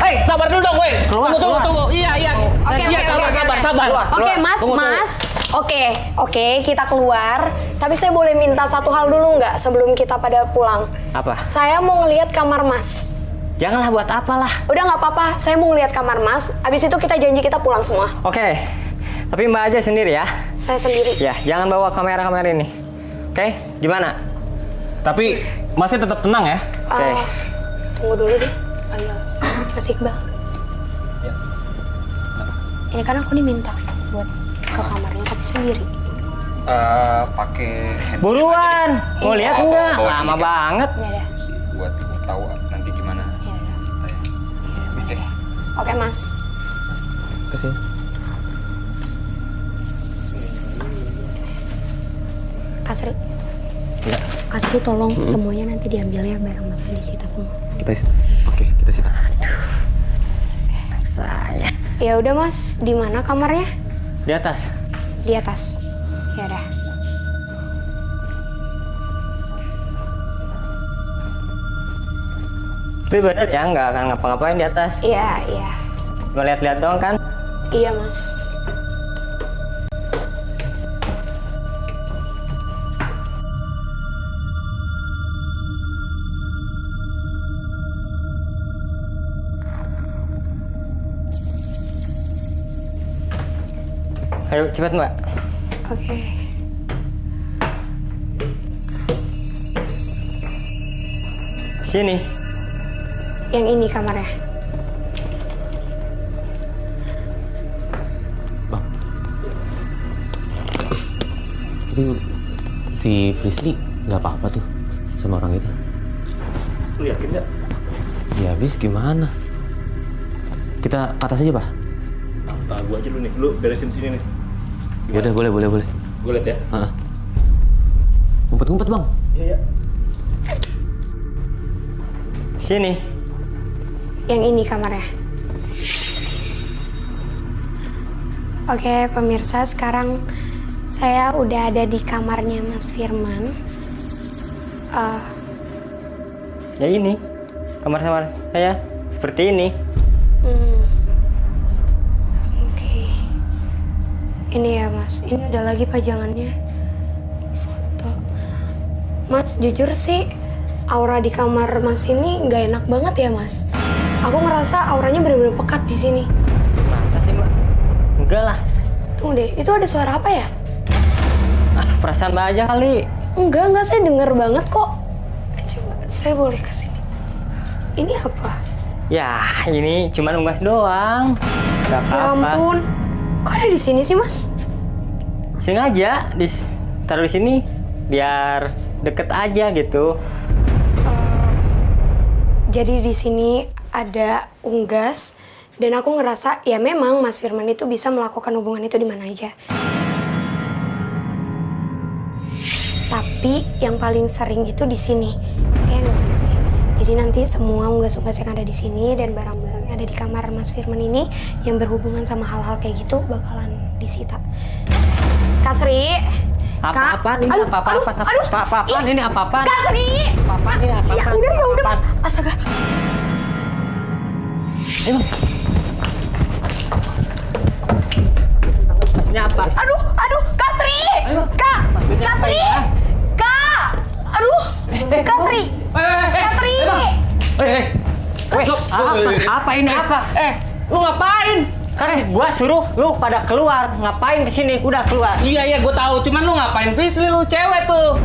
Hei, sabar dulu dong, weh. Tunggu. Iya. Oke, Sabar. Oke, Mas. Oke, kita keluar. Tapi saya boleh minta satu hal dulu nggak sebelum kita pada pulang? Apa? Saya mau ngelihat kamar Mas. Janganlah buat apalah. Udah nggak apa-apa, saya mau ngelihat kamar Mas. Abis itu kita janji kita pulang semua. Oke. Tapi Mbak aja sendiri ya. Saya sendiri. Ya, jangan bawa kamera ini. Oke, gimana? Tapi masih tetap tenang ya. Oke. Tunggu dulu deh, panggil Mas Iqbal. Ya. Ini kan aku diminta buat ke kamarnya tapi sendiri. Pakai handphone Buruan. Mau lihat Oh, enggak? bawa Lama tiket. banget. Ya udah, buat tahu nanti gimana. ya udah. Oke. Oke, Mas. Kesini. Kasri. Ya. Kasri tolong semuanya nanti diambil ya, barang-barang disita semua. Kita sita. Oke, kita sita. Saya Ya udah, Mas. Di mana kamarnya? di atas. Di atas. Ya udah. Tapi bener ya, nggak akan ngapa-ngapain di atas. Iya. Cuma lihat-lihat doang kan? Iya, Mas. Ayo cepat Mbak. Oke. Sini. Yang ini kamarnya. Itu si Frisly nggak apa-apa tuh sama orang itu. Lu yakin nggak? Ya habis gimana? Kita ke atas aja, Pak. Ah, gua aja dulu nih. Lu beresin sini nih. Ya udah, boleh. Gua lihat ya. Heeh. Ngumpet-ngumpet, Bang. Iya. Sini. Yang ini kamarnya. Oke, pemirsa, sekarang saya udah ada di kamarnya Mas Firman. Ya ini. Kamar saya seperti ini. Oke. Ini ya, Mas. Ini ada lagi pajangannya. Foto. Mas, jujur sih, aura di kamar Mas ini nggak enak banget ya, Mas. Aku ngerasa auranya benar-benar pekat di sini. Masa sih Mbak? Enggak lah. Tunggu deh, itu ada suara apa ya? Perasaan Mbak aja kali. Enggak, saya denger banget kok. Coba, saya boleh kesini. Ini apa? Ya, ini cuma unggas doang. Gak Ya apa-apa. ampun, kok ada di sini sih, Mas? Sengaja taruh di sini biar deket aja gitu. Jadi di sini ada unggas dan aku ngerasa ya memang Mas Firman itu bisa melakukan hubungan itu di mana aja. Tapi yang paling sering itu di sini. Kayaknya nggak benar deh. Jadi nanti semua unggas-unggas yang ada di sini dan barang-barang yang ada di kamar Mas Firman ini yang berhubungan sama hal-hal kayak gitu bakalan disita. Kasri. Apa-apaan ini? Aduh, Apa-apaan ini? Apa-apaan? Kasri. Apa-apaan ini? Apa-apaan? Ya udah Mas. Astaga. Emang? Maksudnya apa? Aduh, Kasri. Kak. Maksudnya apa Kasri. ya? Kak. Aduh. Kasri. Kasri. Apa ini? Apa? Lu ngapain? Karena gua suruh lu pada keluar. Ngapain kesini? Udah keluar. Iya, gua tahu. Cuman lu ngapain Frisly, lu cewek tuh.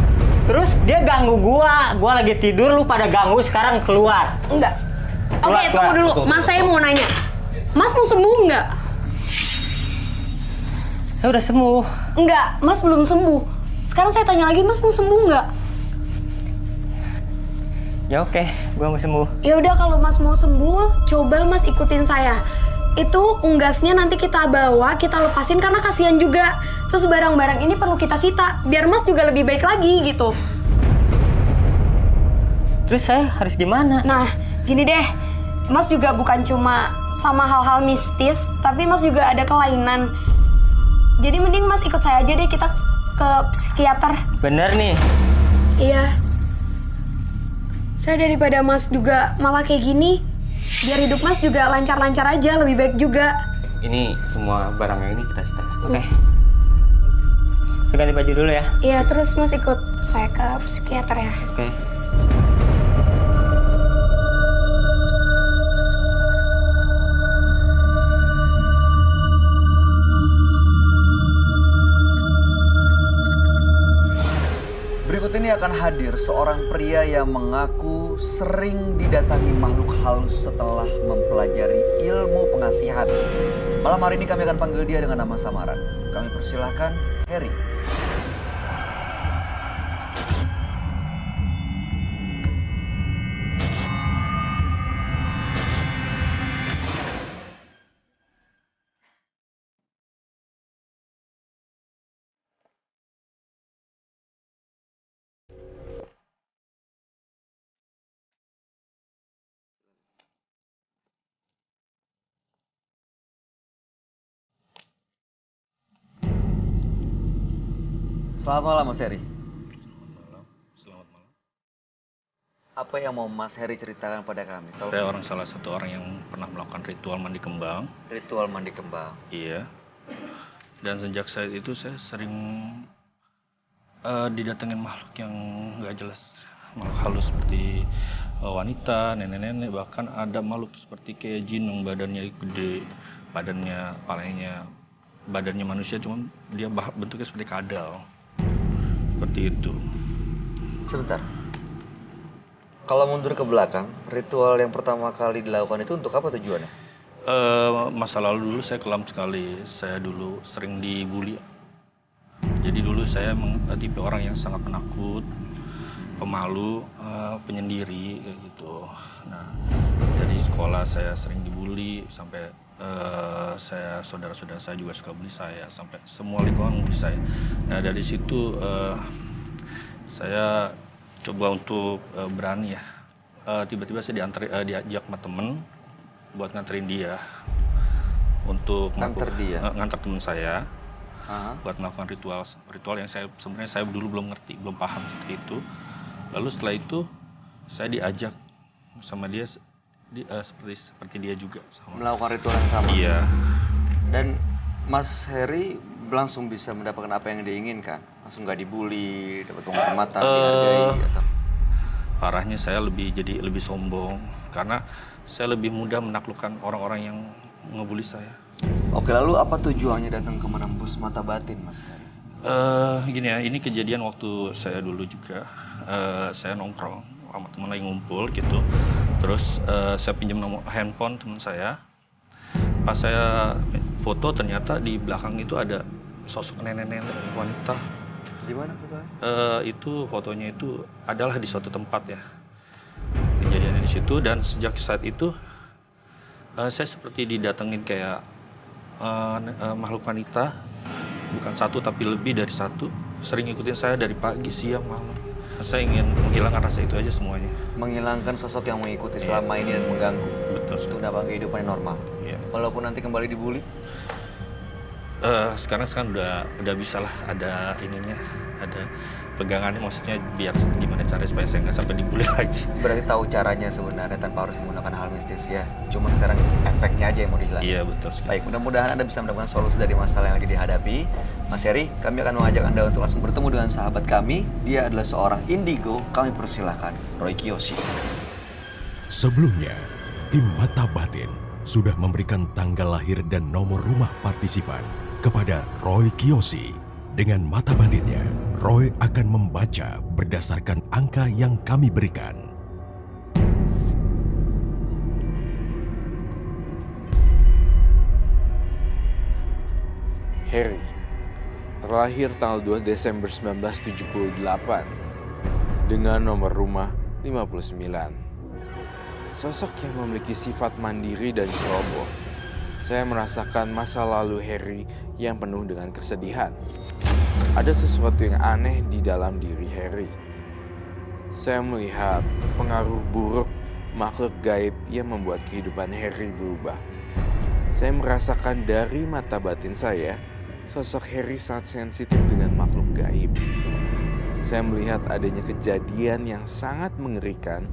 Terus dia ganggu gua. Gua lagi tidur, lu pada ganggu, sekarang keluar. Enggak. Oke, Keluar, tunggu dulu. keluar. Mas, saya mau nanya. Mas mau sembuh nggak? Saya udah sembuh. Enggak, Mas belum sembuh. Sekarang saya tanya lagi, Mas mau sembuh nggak? Ya oke, gua mau sembuh. Ya udah, kalau Mas mau sembuh, coba Mas ikutin saya. itu unggasnya nanti kita bawa, kita lepasin karena kasihan juga. Terus barang-barang ini perlu kita sita, biar Mas juga lebih baik lagi gitu. Terus saya harus gimana? Nah, gini deh, Mas juga bukan cuma sama hal-hal mistis, tapi Mas juga ada kelainan. Jadi mending Mas ikut saya aja deh, kita ke psikiater. Bener nih. Iya. Saya daripada Mas juga malah kayak gini, biar hidup Mas juga lancar-lancar aja, lebih baik juga. Ini semua barangnya ini kita sita. Oke. Saya ganti baju dulu ya. Iya, terus Mas ikut saya ke psikiater ya. Oke. Berikut ini akan hadir seorang pria yang mengaku sering didatangi makhluk halus setelah mempelajari ilmu pengasihan. Malam hari ini kami akan panggil dia dengan nama samaran. Kami persilahkan Harry. Selamat malam Mas Heri. Selamat malam. Apa yang mau Mas Heri ceritakan pada kami? Saya salah satu orang yang pernah melakukan ritual mandi kembang. Ritual mandi kembang. Iya. Dan sejak saat itu saya sering didatengin makhluk yang nggak jelas. Makhluk halus seperti wanita, nenek-nenek, bahkan ada makhluk seperti kayak jin yang badannya gede, badannya manusia, cuman dia bentuknya seperti kadal. Seperti itu. Sebentar. Kalau mundur ke belakang, ritual yang pertama kali dilakukan itu untuk apa tujuannya? Masa lalu dulu saya kelam sekali. Saya dulu sering dibully. Jadi dulu saya tipe orang yang sangat penakut, pemalu, penyendiri kayak gitu. Nah, dari sekolah saya sering dibully sampai saudara-saudara saya juga suka bully saya, sampai semua lingkungan bully saya. Nah, dari situ saya coba untuk berani ya. Tiba-tiba saya diajak sama temen buat nganterin dia untuk nganter temen saya buat melakukan ritual yang sebenarnya saya dulu belum ngerti, belum paham seperti itu. Lalu setelah itu saya diajak sama dia seperti dia juga melakukan ritual yang sama. Iya. Dan Mas Heri langsung bisa mendapatkan apa yang diinginkan, langsung nggak dibully, dapat penghormatan, dihargai atau? Parahnya saya lebih sombong karena saya lebih mudah menaklukkan orang-orang yang ngebully saya. Oke, lalu apa tujuannya datang ke menembus mata batin, Mas Heri? Gini ya, ini kejadian waktu saya dulu juga. Saya nongkrong sama teman lagi ngumpul gitu. Terus saya pinjam nomor handphone teman saya. Pas saya foto ternyata di belakang itu ada sosok nenek-nenek wanita. Di mana fotonya? Itu fotonya itu adalah di suatu tempat ya. Kejadiannya di situ, dan sejak saat itu saya seperti didatengin kayak makhluk wanita, bukan satu tapi lebih dari satu, sering ngikutin saya dari pagi, siang, malam. Saya ingin menghilangkan rasa itu aja semuanya. Menghilangkan sosok yang mengikuti selama ini dan mengganggu. Betul. Untuk dapat kehidupan yang normal. Iya. Walaupun nanti kembali dibully. Sekarang udah bisa lah, ada ininya, ada pegangannya, maksudnya biar gimana caranya supaya saya nggak sampai dibully lagi. Berarti tahu caranya sebenarnya tanpa harus menggunakan hal mistis ya. Cuma sekarang efeknya aja yang mau dihilangkan. Iya, betul sekali. Baik, mudah-mudahan Anda bisa mendapatkan solusi dari masalah yang lagi dihadapi. Mas Heri, kami akan mengajak Anda untuk langsung bertemu dengan sahabat kami. Dia adalah seorang indigo. Kami persilahkan Roy Kiyoshi. Sebelumnya, tim Mata Batin sudah memberikan tanggal lahir dan nomor rumah partisipan kepada Roy Kiyoshi. Dengan mata batinnya, Roy akan membaca berdasarkan angka yang kami berikan. Harry terlahir tanggal 2 Desember 1978 dengan nomor rumah 59. Sosok yang memiliki sifat mandiri dan ceroboh, saya merasakan masa lalu Harry yang penuh dengan kesedihan. Ada sesuatu yang aneh di dalam diri Harry. Saya melihat pengaruh buruk makhluk gaib yang membuat kehidupan Harry berubah. Saya merasakan dari mata batin saya, sosok Harry sangat sensitif dengan makhluk gaib. Saya melihat adanya kejadian yang sangat mengerikan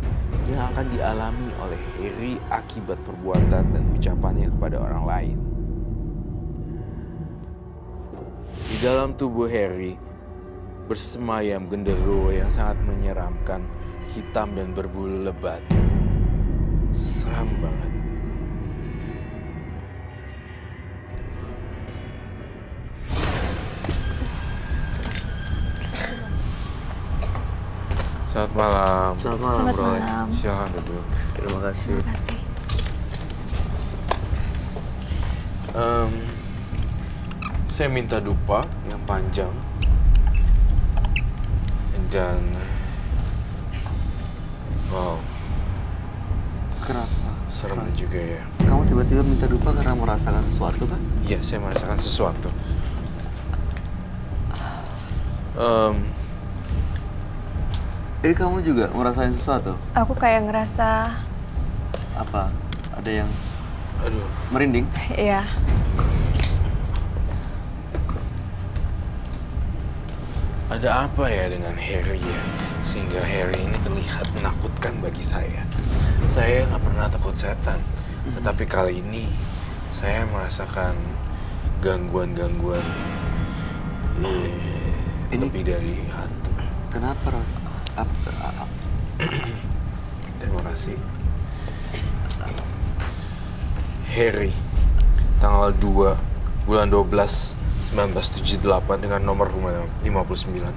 yang akan dialami oleh Harry akibat perbuatan dan ucapannya kepada orang lain. Di dalam tubuh Harry bersemayam genderuwo yang sangat menyeramkan, hitam dan berbulu lebat. Seram banget. Selamat malam. Selamat malam, Selamat Roy. malam. Silakan duduk. Terima kasih. Terima kasih. Saya minta dupa yang panjang dan wow, Kenapa? serem juga ya. Kamu tiba-tiba minta dupa karena merasakan sesuatu kan? Iya, saya merasakan sesuatu. Jadi kamu juga merasakan sesuatu? Aku kayak ngerasa, Apa? Ada yang Aduh, merinding? ya, ada apa ya dengan Harry ya? Sehingga Harry ini terlihat menakutkan bagi saya. Saya nggak pernah takut setan, tetapi kali ini saya merasakan gangguan-gangguan Ini- lebih dari hantu. Kenapa, Roy? Terima kasih. Harry, tanggal 2 bulan 12 1978 dengan nomor rumah 59.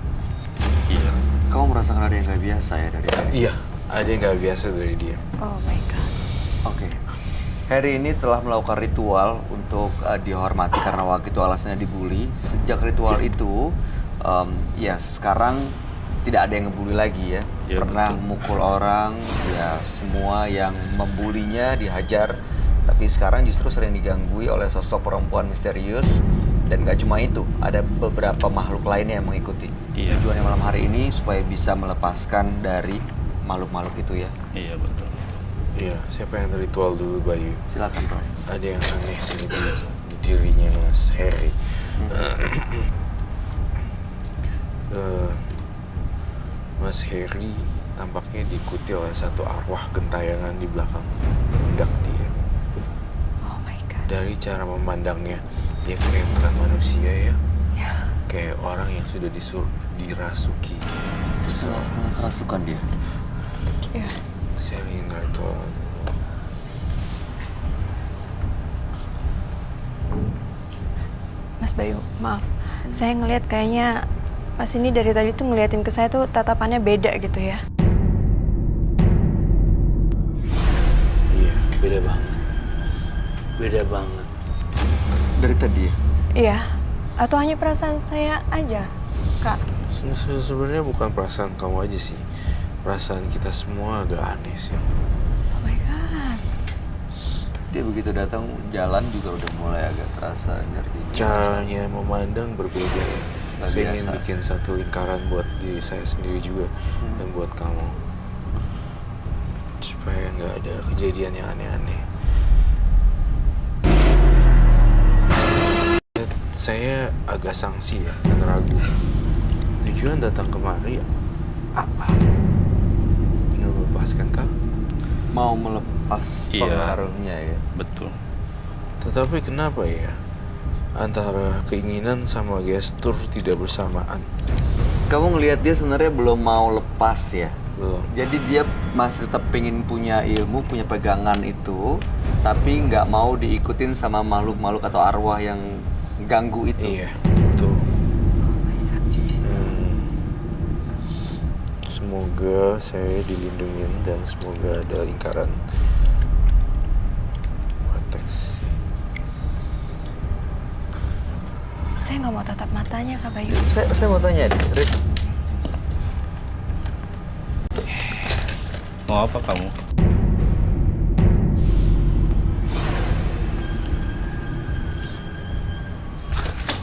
Iya. Kamu merasakan ada yang gak biasa ya dari Harry? Iya, ada yang nggak biasa dari dia. oh my god. Oke. Harry ini telah melakukan ritual untuk dihormati karena waktu itu alasannya dibully. Sejak ritual itu, ya sekarang tidak ada yang ngebully lagi ya. Ya, Pernah betul. mukul orang, ya semua yang membulinya dihajar. Tapi sekarang justru sering diganggui oleh sosok perempuan misterius. Dan gak cuma itu, ada beberapa makhluk lainnya yang mengikuti. Iya. Tujuannya malam hari ini supaya bisa melepaskan dari makhluk-makhluk itu ya. Iya betul. Iya, saya pengen ritual dulu, Bayu. Silakan, Roy. Ada yang aneh sih di dirinya Mas Harry. Mas Harry tampaknya diikuti oleh satu arwah gentayangan di belakang pundak dia. Oh my god. Dari cara memandangnya, dia kayak bukan manusia ya. Ya. Kayak orang yang sudah dirasuki. Setengah kerasukan dia. Ya. Saya ingin ritual. Mas Bayu, maaf. Saya ngelihat kayaknya Mas ini dari tadi tuh ngeliatin ke saya tuh tatapannya beda gitu ya. Iya, beda banget. Beda banget. Dari tadi ya? Iya. Atau hanya perasaan saya aja, Kak? Sebenarnya bukan perasaan kamu aja sih. Perasaan kita semua agak aneh sih. Oh my god. Dia begitu datang jalan juga udah mulai agak terasa energinya. Caranya memandang berbeda ya. Nggak Saya ingin biasa bikin satu lingkaran buat diri saya sendiri juga dan buat kamu. Supaya nggak ada kejadian yang aneh-aneh. Saya agak sangsi ya dan ragu. Tujuan datang kemari apa? Ingin melepaskan kah? Mau melepas Iya. pengaruhnya ya. Betul. Tetapi kenapa ya? Antara keinginan sama gestur tidak bersamaan. Kamu ngelihat dia sebenarnya belum mau lepas ya. Belum. Jadi dia masih tetap pengen punya ilmu, punya pegangan itu, tapi nggak mau diikutin sama makhluk-makhluk atau arwah yang ganggu itu. Iya, betul. Semoga saya dilindungin dan semoga ada lingkaran proteksi. Saya nggak mau tatap matanya, Kak Bayu. Saya mau tanya deh, Rit. Mau apa kamu?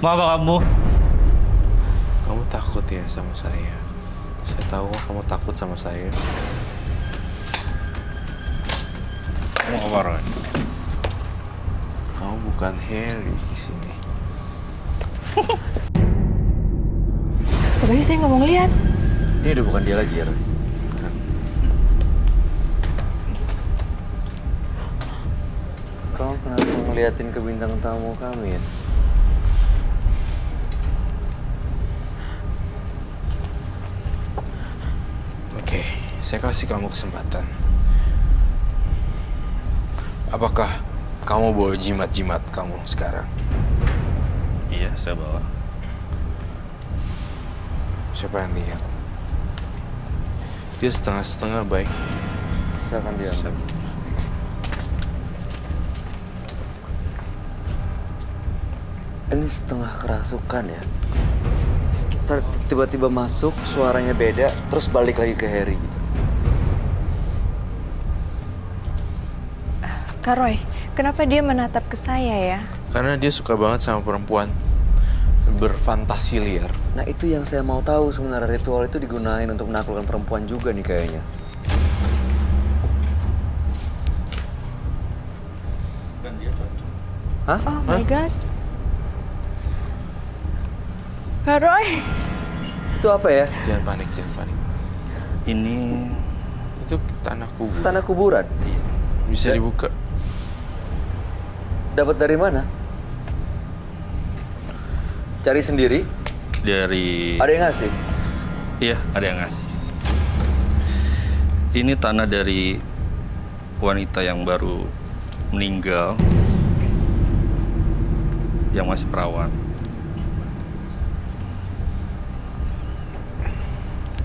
Mau apa kamu? Kamu takut ya sama saya? Saya tahu kamu takut sama saya. Mau apa, Roy? Kamu bukan Harry di sini. Tapi saya nggak mau ngeliat. Ini udah bukan dia lagi ya, Roy? Kan? Kamu pernah ngeliatin ke bintang tamu kami ya? Oke, saya kasih kamu kesempatan. Apakah kamu bawa jimat-jimat kamu sekarang? Iya, saya bawa. Siapa yang lihat? Dia setengah-setengah baik. Silakan dia. Ini setengah kerasukan ya. Tiba-tiba masuk, suaranya beda, terus balik lagi ke Harry gitu. Kak Roy, kenapa dia menatap ke saya ya? Karena dia suka banget sama perempuan. Berfantasi liar. Nah itu yang saya mau tahu sebenarnya, ritual itu digunain untuk menaklukkan perempuan juga nih kayaknya. Dan dia cocok. Hah? Oh my god. Kak Roy. Itu apa ya? Jangan panik, jangan panik. Ini Itu tanah kubur. Tanah kuburan. Bisa dibuka. Dapat dari mana? Cari sendiri? dari... Ada yang ngasih? Iya, ada yang ngasih. Ini tanah dari wanita yang baru meninggal, yang masih perawan.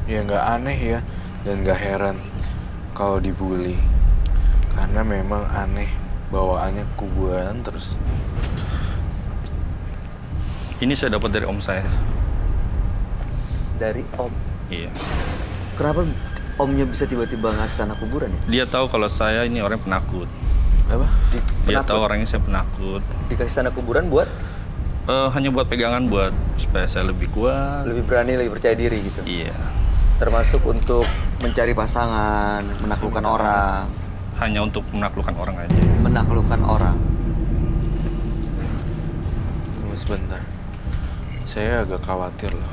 Ya nggak aneh ya, dan nggak heran kalau dibully. Karena memang aneh, bawaannya kuburan terus. Ini saya dapat dari om saya. Dari om? Iya. Kenapa omnya bisa tiba-tiba ngasih tanah kuburan ya? Dia tahu kalau saya ini orang penakut. Apa? Dia Penakut? tahu orangnya saya penakut. Dikasih tanah kuburan buat? Hanya buat pegangan buat supaya saya lebih kuat. Lebih berani, lebih percaya diri gitu? Iya. Termasuk untuk mencari pasangan, menaklukkan orang. Hanya untuk menaklukkan orang aja. Menaklukkan orang. Tunggu sebentar. Saya agak khawatir loh.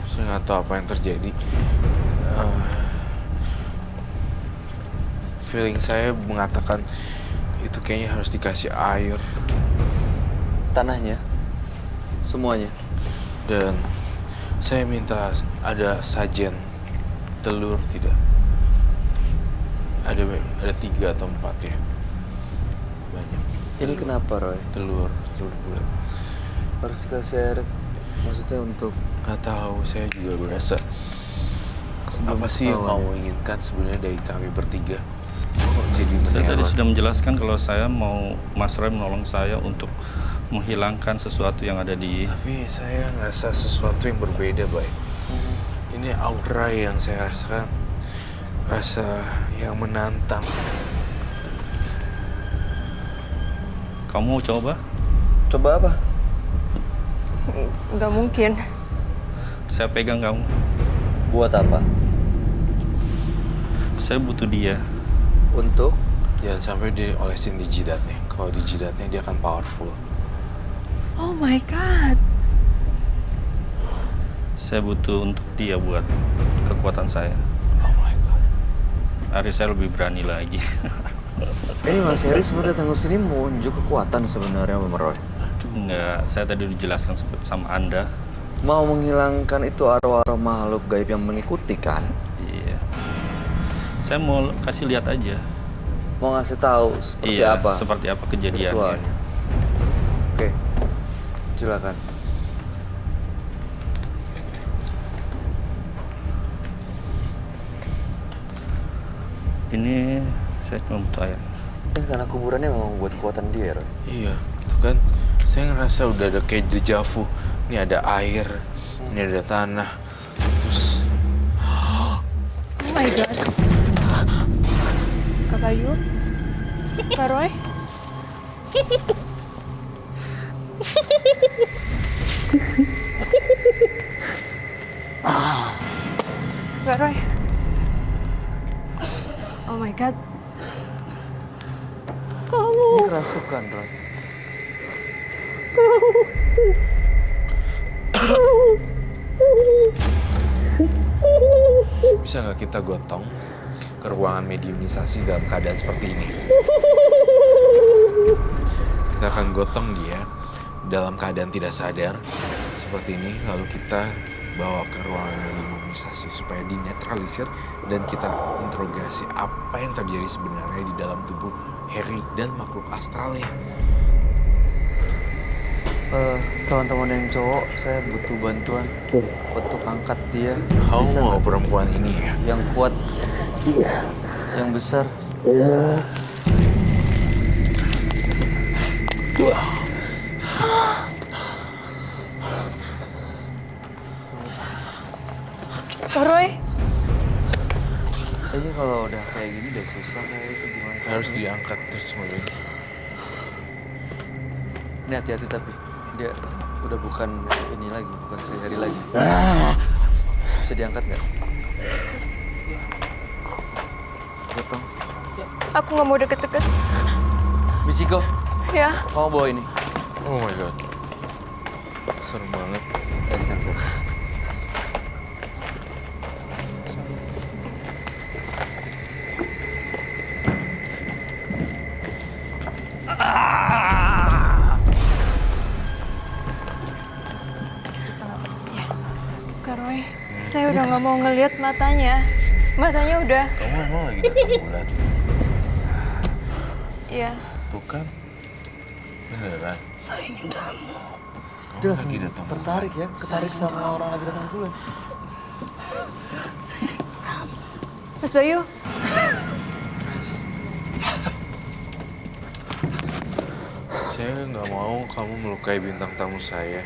Saya nggak tahu apa yang terjadi. Feeling saya mengatakan itu kayaknya harus dikasih air. Tanahnya? Semuanya? Dan saya minta ada sajen telur tidak? Ada 3 atau 4 ya. Banyak. Ini kenapa, Roy? Telur bulat. Harus dikasih air? Maksudnya untuk... Nggak tahu, saya juga berasa. Sebelum Apa sih yang ketahuan mau inginkan sebenarnya dari kami bertiga? Kok jadi Saya tadi meneror? sudah menjelaskan kalau saya mau Mas Roy menolong saya untuk menghilangkan sesuatu yang ada di... Tapi saya ngerasa sesuatu yang berbeda, Bay. Ini aura yang saya rasakan. Rasa yang menantang. Kamu mau coba? Coba apa? Nggak mungkin. Saya pegang kamu. Buat apa? Saya butuh dia. Untuk? Jangan sampai dia olesin di jidatnya. Kalau di jidatnya dia akan powerful. Oh my god. Saya butuh untuk dia buat kekuatan saya. Oh my god. Hari saya lebih berani lagi. Ini Mas Harry sebenarnya datang ke sini mau unjuk kekuatan sebenarnya sama Roy. Enggak, saya tadi dijelaskan sama Anda. Mau menghilangkan itu arwah-arwah makhluk gaib yang mengikuti kan? Iya. Saya mau kasih lihat aja. Mau ngasih tahu seperti Iya, apa? seperti apa kejadiannya. Ritualnya. Oke, silakan. Ini saya cuma butuh air. Ini tanah kuburannya memang buat kekuatan dia, Roy. Iya, itu kan. Saya ngerasa udah ada kayak dejavu. Ini ada air, ini ada tanah. Terus Oh my god. Kak Bayu? Kak Roy? Kak Roy? Oh my God. Ini kerasukan, Roy. Bisa nggak kita gotong ke ruangan mediumisasi dalam keadaan seperti ini? Kita akan gotong dia dalam keadaan tidak sadar seperti ini, lalu kita bawa ke ruangan mediumisasi supaya dinetralisir dan kita interogasi apa yang terjadi sebenarnya di dalam tubuh Harry dan makhluk astralnya. Teman-teman yang cowok, saya butuh bantuan untuk angkat dia. Kamu Bisa mau nggak? perempuan ini ya? Yang kuat, yang besar. Kak Roy? Kayaknya kalau udah kayak gini udah susah kayak itu gimana? Harus diangkat terus mobil. Ini hati-hati tapi dia udah bukan ini lagi, bukan si Harry lagi. Bisa diangkat nggak? Gotong. Aku nggak mau deket-deket. Michiko, Ya. kamu bawa ini. Oh my god. Serem banget. Ya, kita bisa. Kak Roy, saya udah nggak mau ngelihat matanya. Matanya udah. Kamu emang lagi datang bulan? Iya. Tuh kan? Beneran? Saya ingin kamu. Kamu Dia langsung lagi datang tertarik ya, ketarik sama orang lagi datang bulan. Mas Bayu, Saya nggak mau kamu melukai bintang tamu saya.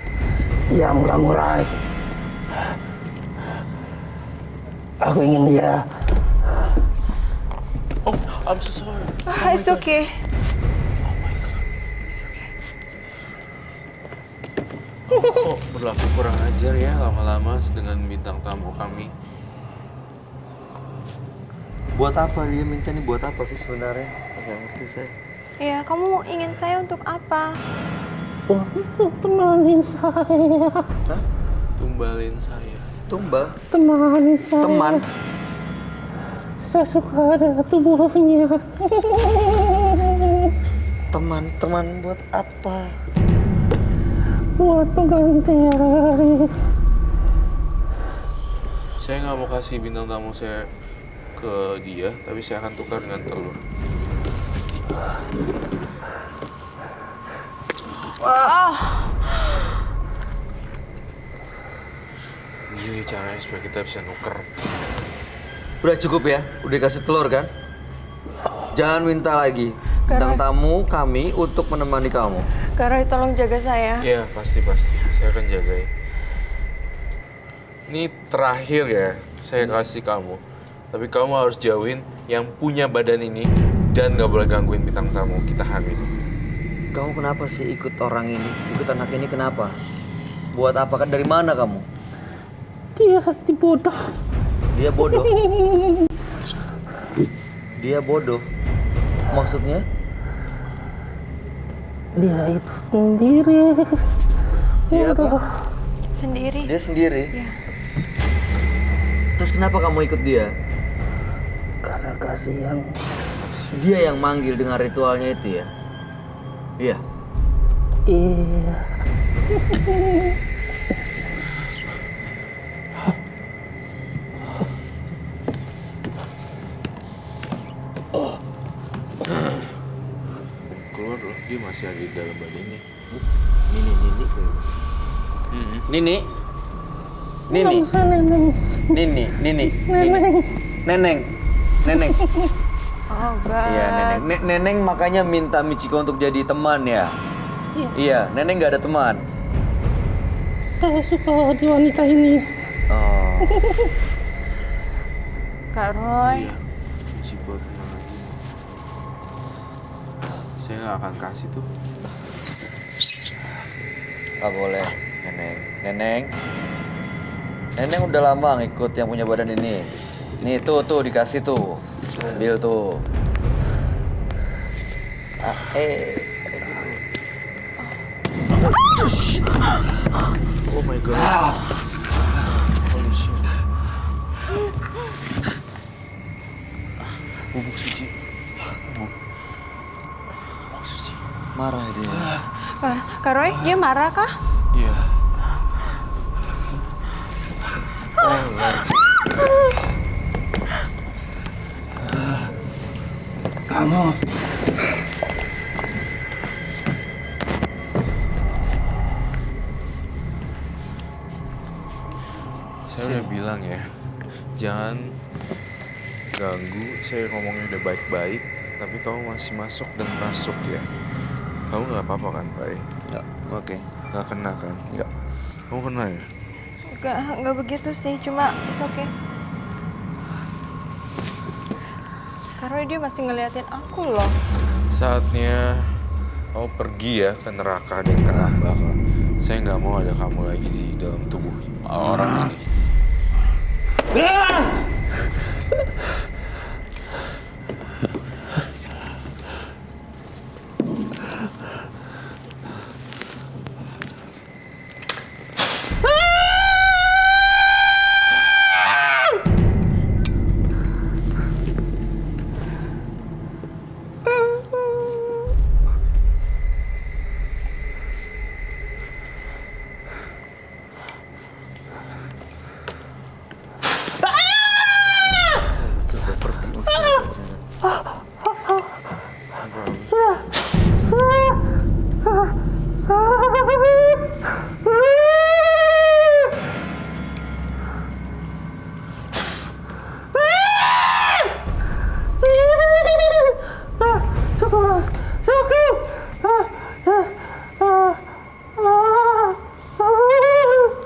Diam kamu, Rai. Aku ingin dia. Oh, I'm so sorry. it's okay. Kok berlaku kurang ajar ya lama-lama dengan bintang tamu kami? Buat apa dia minta nih? Buat apa sih sebenarnya? Nggak ngerti saya. Iya, kamu ingin saya untuk apa? Untuk temani saya. Hah? Tumbalin saya. Tumbal? Temani saya. Teman? Saya suka ada tubuhnya. Teman buat apa? Buat pengganti Hari. Saya nggak mau kasih bintang tamu saya ke dia, tapi saya akan tukar dengan telur. Gini caranya supaya kita bisa nuker. Udah cukup ya? Udah kasih telur kan? Jangan minta lagi. Bintang tamu kami untuk menemani kamu. Kak Roy, tolong jaga saya. Iya, pasti. Saya akan jagain. Ini terakhir ya, saya kasih kamu. Tapi kamu harus jauhin yang punya badan ini dan nggak boleh gangguin bintang tamu kita hari ini. Kamu kenapa sih ikut orang ini? Ikut anak ini kenapa? Buat apa? Kan dari mana kamu? Dia dibodoh. Dia bodoh. Dia bodoh. Maksudnya? Dia itu sendiri. Dia apa? Sendiri. Dia sendiri. Iya. Terus kenapa kamu ikut dia? Karena kasihan. Dia yang manggil dengan ritualnya itu ya? Iya. Iya. Keluar loh, dia masih ada di dalam badannya. Nini. Nggak usah, Neneng. Neneng. Oh, God. Iya, Neneng makanya minta Michiko untuk jadi teman ya? Iya, Neneng nggak ada teman. Saya suka di wanita ini. Oh. Kak Roy. Iya, Michiko tenang aja. Saya nggak akan kasih tuh. Gak boleh, Neneng. Neneng udah lama ngikut yang punya badan ini. Nih tuh dikasih tuh. Ambil tuh. Oh my god. Holy shit. Bubuk suci. Bubuk suci. Marah dia. Kak Roy, dia marah kah? Iya. Kamu. Saya udah bilang ya, jangan ganggu. Saya ngomongnya udah baik-baik, tapi kamu masih masuk dan masuk ya. Kamu nggak apa-apa kan, Pai? Nggak, oke. Nggak kena kan? Nggak. Kamu kena ya? Enggak begitu sih, cuma it's okay. Kak Roy, dia masih ngeliatin aku loh. Saatnya kamu pergi ya ke neraka dan ke neraka. Saya nggak mau ada kamu lagi di dalam tubuh orang ini.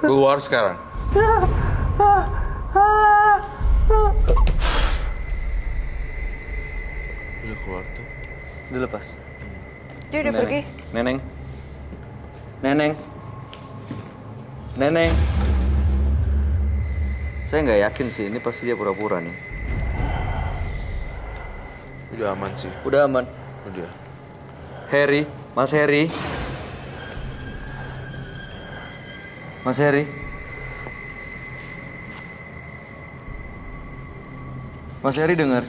Keluar sekarang. Udah keluar tuh. Dilepas. Dia udah pergi. Neneng. Saya nggak yakin sih, ini pasti dia pura-pura nih. Udah aman sih. Udah aman. Udah. Harry, Mas Harry. Mas Harry. Mas Harry dengar.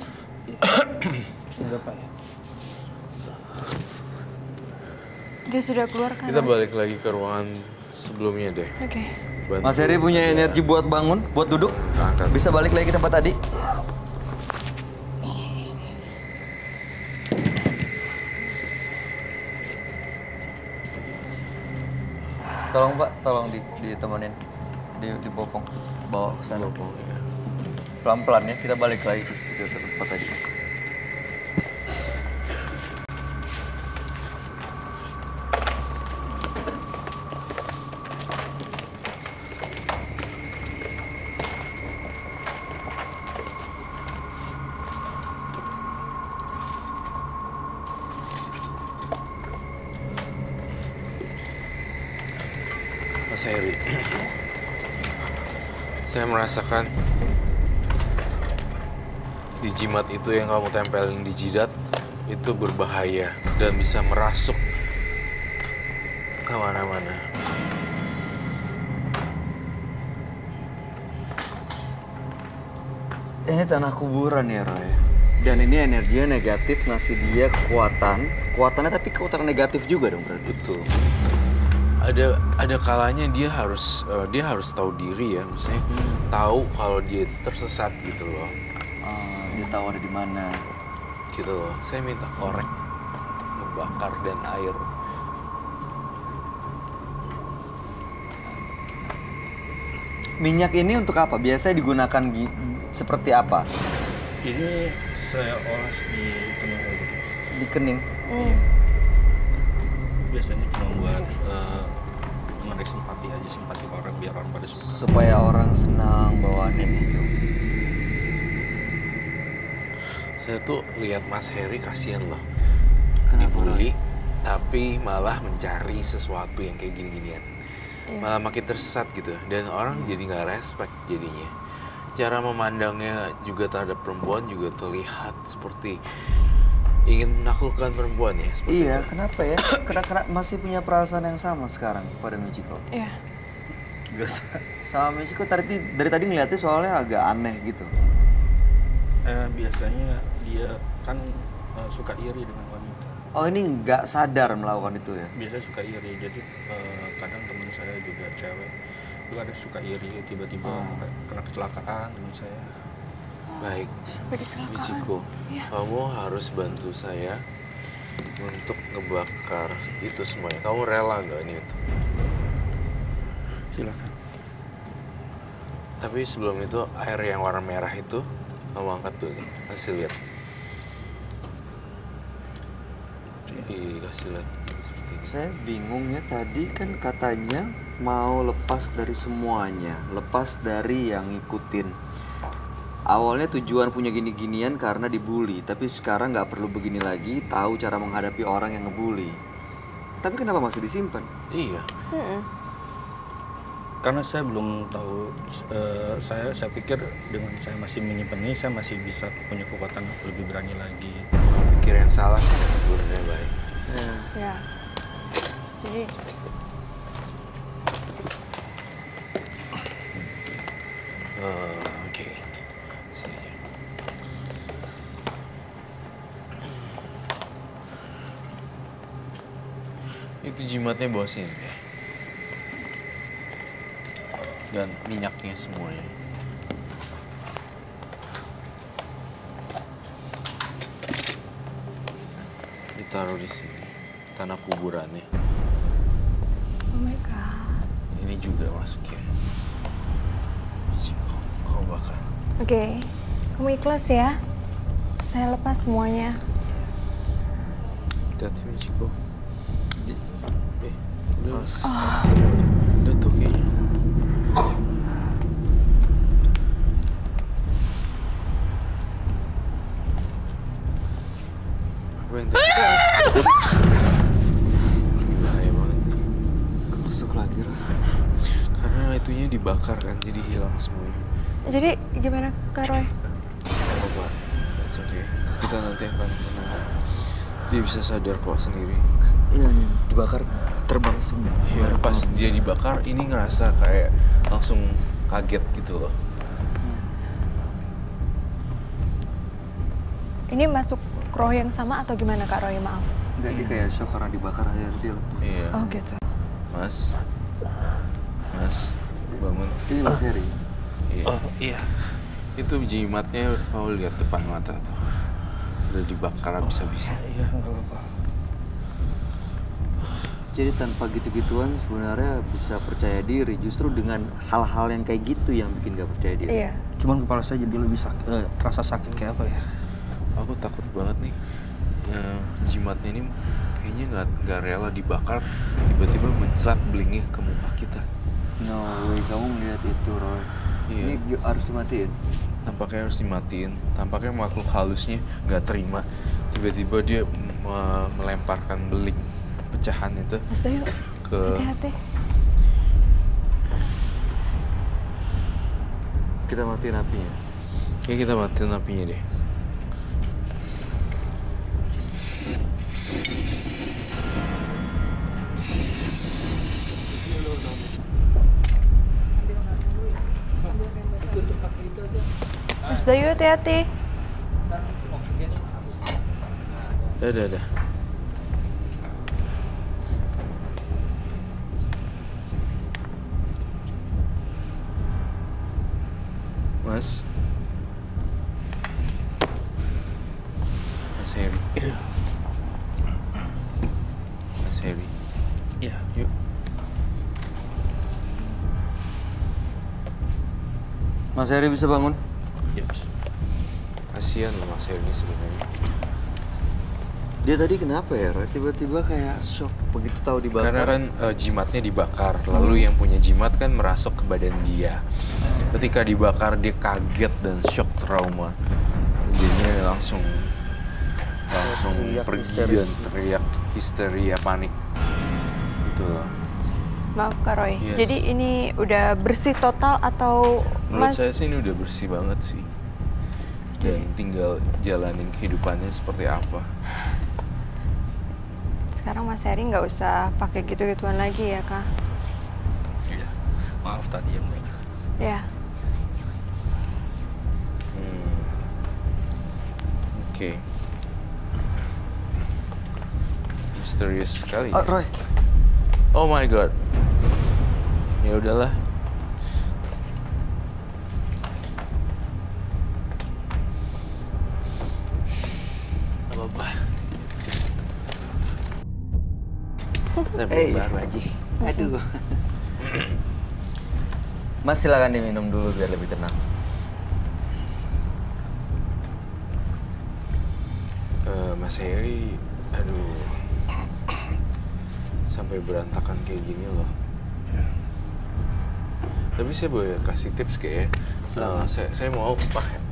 Dia sudah keluar kan? Kita balik lagi ke ruangan sebelumnya deh. Oke. Bantu. Mas Harry punya energi buat bangun, buat duduk. Angkat. Bisa balik lagi ke tempat tadi. Tolong Pak, tolong ditemenin, dibopong, bawa ke sana. Ya. Pelan-pelan ya, kita balik lagi ke studio ke tempat tadi. Mas Heri, saya merasakan dijimat itu yang kamu tempelin di jidat itu berbahaya dan bisa merasuk kemana-mana. Ini tanah kuburan ya Roy. Dan ini energinya negatif, ngasih dia kekuatannya tapi kekuatan negatif juga dong berarti. Betul. Ada kalanya dia harus tahu diri ya, maksudnya tahu kalau dia itu tersesat gitu loh. Dia tahu ada di mana. Gitu loh. Saya minta korek, ngebakar dan air. Minyak ini untuk apa? Biasanya digunakan seperti apa? Ini saya oles di kening gitu. Di kening. Biasanya cuma buat menarik simpati aja, simpati orang biar orang pada suka. Supaya orang senang bawaannya gitu. Saya tuh lihat Mas Heri kasihan loh. dibully, tapi malah mencari sesuatu yang kayak gini-ginian. Malah makin tersesat gitu, dan orang jadi nggak respect jadinya. Cara memandangnya juga terhadap perempuan juga terlihat seperti ingin menaklukkan perempuan ya. Seperti Iya, itu. kenapa ya? Karena masih punya perasaan yang sama sekarang pada Michiko. Iya. Sama Michiko dari tadi ngeliatnya soalnya agak aneh gitu. Biasanya dia kan suka iri dengan wanita. Oh, ini nggak sadar melakukan itu ya? Biasanya suka iri, jadi kadang teman saya juga cewek juga ada suka iri, tiba-tiba kena kecelakaan teman saya. Baik, Michiko, kamu harus bantu saya untuk ngebakar itu semuanya. Kamu rela nggak ini untuk? Silakan. Tapi sebelum itu air yang warna merah itu kamu angkat dulu nih, kasih lihat. Kasih lihat seperti ini. Saya bingung ya, tadi kan katanya mau lepas dari semuanya, lepas dari yang ngikutin. Awalnya tujuan punya gini-ginian karena dibully, tapi sekarang nggak perlu begini lagi, tahu cara menghadapi orang yang ngebully. Tapi kenapa masih disimpan? Iya. Karena saya belum tahu, saya pikir dengan saya masih menyimpan ini, saya masih bisa punya kekuatan lebih berani lagi. Pikir yang salah sih sebenarnya, baik. Ya. Jadi Oke. Sini. Itu jimatnya bawa sini. Dan minyaknya semuanya. Ditaruh di sini. Tanah kuburannya. oh my god. Ini juga masukin. Michiko, kau bakar. Oke. Kamu ikhlas ya? Saya lepas semuanya. Hati-hati Michiko. Udah tuh kayaknya. Apa yang terjadi? Ini bahaya banget nih. Masuk lagi, Roy. Karena itunya dibakar kan, jadi hilang semuanya. Jadi gimana Kak Roy? Apa-apa, that's okay. Kita nanti akan tenangkan. Dia bisa sadar kok sendiri. Iya, dibakar terbang semua. Iya, pas dia dibakar, ini ngerasa kayak langsung kaget gitu loh. Ini masuk roh yang sama atau gimana Kak Roy? Maaf. Enggak, dia kayak shock karena dibakar aja dia lepas. Iya. Oh gitu. Mas, bangun. Ini Mas Heri. Iya. Oh iya. Itu jimatnya kamu lihat depan mata tuh. Udah dibakar habis-habisan. Iya, nggak apa-apa. Jadi tanpa gitu-gituan sebenarnya bisa percaya diri. Justru dengan hal-hal yang kayak gitu yang bikin gak percaya diri. Iya. Cuman kepala saya jadi lebih sakit, terasa sakit kayak apa ya? Aku takut banget nih. Jimatnya ini kayaknya nggak rela dibakar, tiba-tiba mencelat belingnya ke muka kita. No way, kamu melihat itu, Roy. Iya. Ini harus dimatiin. Tampaknya harus dimatiin. Tampaknya makhluk halusnya nggak terima. Tiba-tiba dia melemparkan beling pecahan itu Mas Bayu, ke hati-hati. Kita matiin apinya. Kayak kita matiin apinya deh. Mas Bayu, hati-hati. Udah. Mas Heri. Mas Heri. Iya. Yuk. Mas Heri bisa bangun? Iya. Kasihan loh Mas Heri ini sebenarnya. Dia tadi kenapa ya, Roy? Tiba-tiba kayak shock begitu tahu dibakar. Karena kan jimatnya dibakar, lalu yang punya jimat kan merasuk ke badan dia. Ketika dibakar dia kaget dan shock trauma. Jadinya langsung langsung Teriak pergi histeris. dan teriak histeria panik gitu loh. Maaf Kak Roy. Yes. Jadi ini udah bersih total atau Menurut Mas? saya sih ini udah bersih banget sih. Dan tinggal jalanin kehidupannya seperti apa. Sekarang Mas Heri nggak usah pakai gitu-gituan lagi ya Kak? Iya. Maaf tadi yang Ya. Oke. Misterius sekali. Oh, Roy. Oh my god. Ya udahlah. Gak apa-apa. Tapi baru aja. Aduh. Mas silakan diminum dulu biar lebih tenang. Mas Heri, aduh, sampai berantakan kayak gini loh. Tapi saya boleh kasih tips kayak saya mau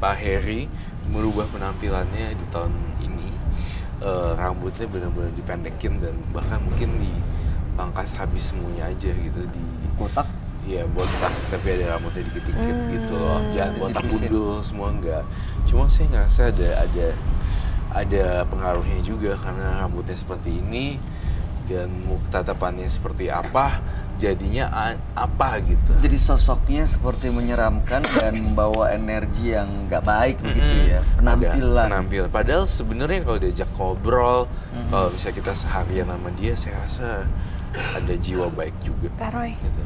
Pak Heri merubah penampilannya di tahun ini. Rambutnya benar-benar dipendekin dan bahkan mungkin dipangkas habis semuanya aja gitu di Botak? Iya botak, tapi ada rambutnya dikit-dikit gitu loh. Jangan botak Dipisin. gundul semua enggak. Cuma saya ngerasa ada pengaruhnya juga karena rambutnya seperti ini dan tatapannya seperti apa, jadinya apa gitu. Jadi sosoknya seperti menyeramkan dan membawa energi yang nggak baik begitu ya. Penampilan. Padahal sebenarnya kalau diajak ngobrol, kalau misalnya kita seharian sama dia, saya rasa ada jiwa baik juga. Kak Roy. Gitu.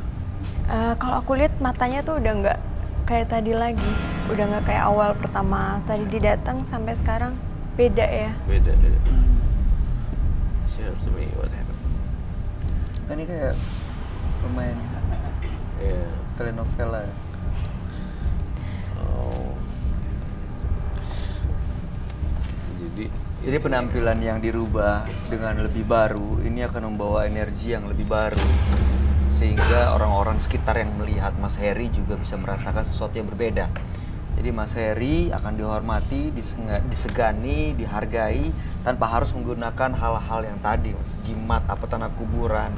Kalau aku lihat matanya tuh udah nggak kayak tadi lagi, udah nggak kayak awal pertama tadi dia datang sampai sekarang beda ya. Beda. Share to me what happened. Ini kayak pemain Yeah. telenovela ya. Oh. Jadi penampilan yang dirubah dengan lebih baru ini akan membawa energi yang lebih baru sehingga orang-orang sekitar yang melihat Mas Heri juga bisa merasakan sesuatu yang berbeda. Jadi Mas Heri akan dihormati, disegani, dihargai tanpa harus menggunakan hal-hal yang tadi, Mas. Jimat, apa tanah kuburan.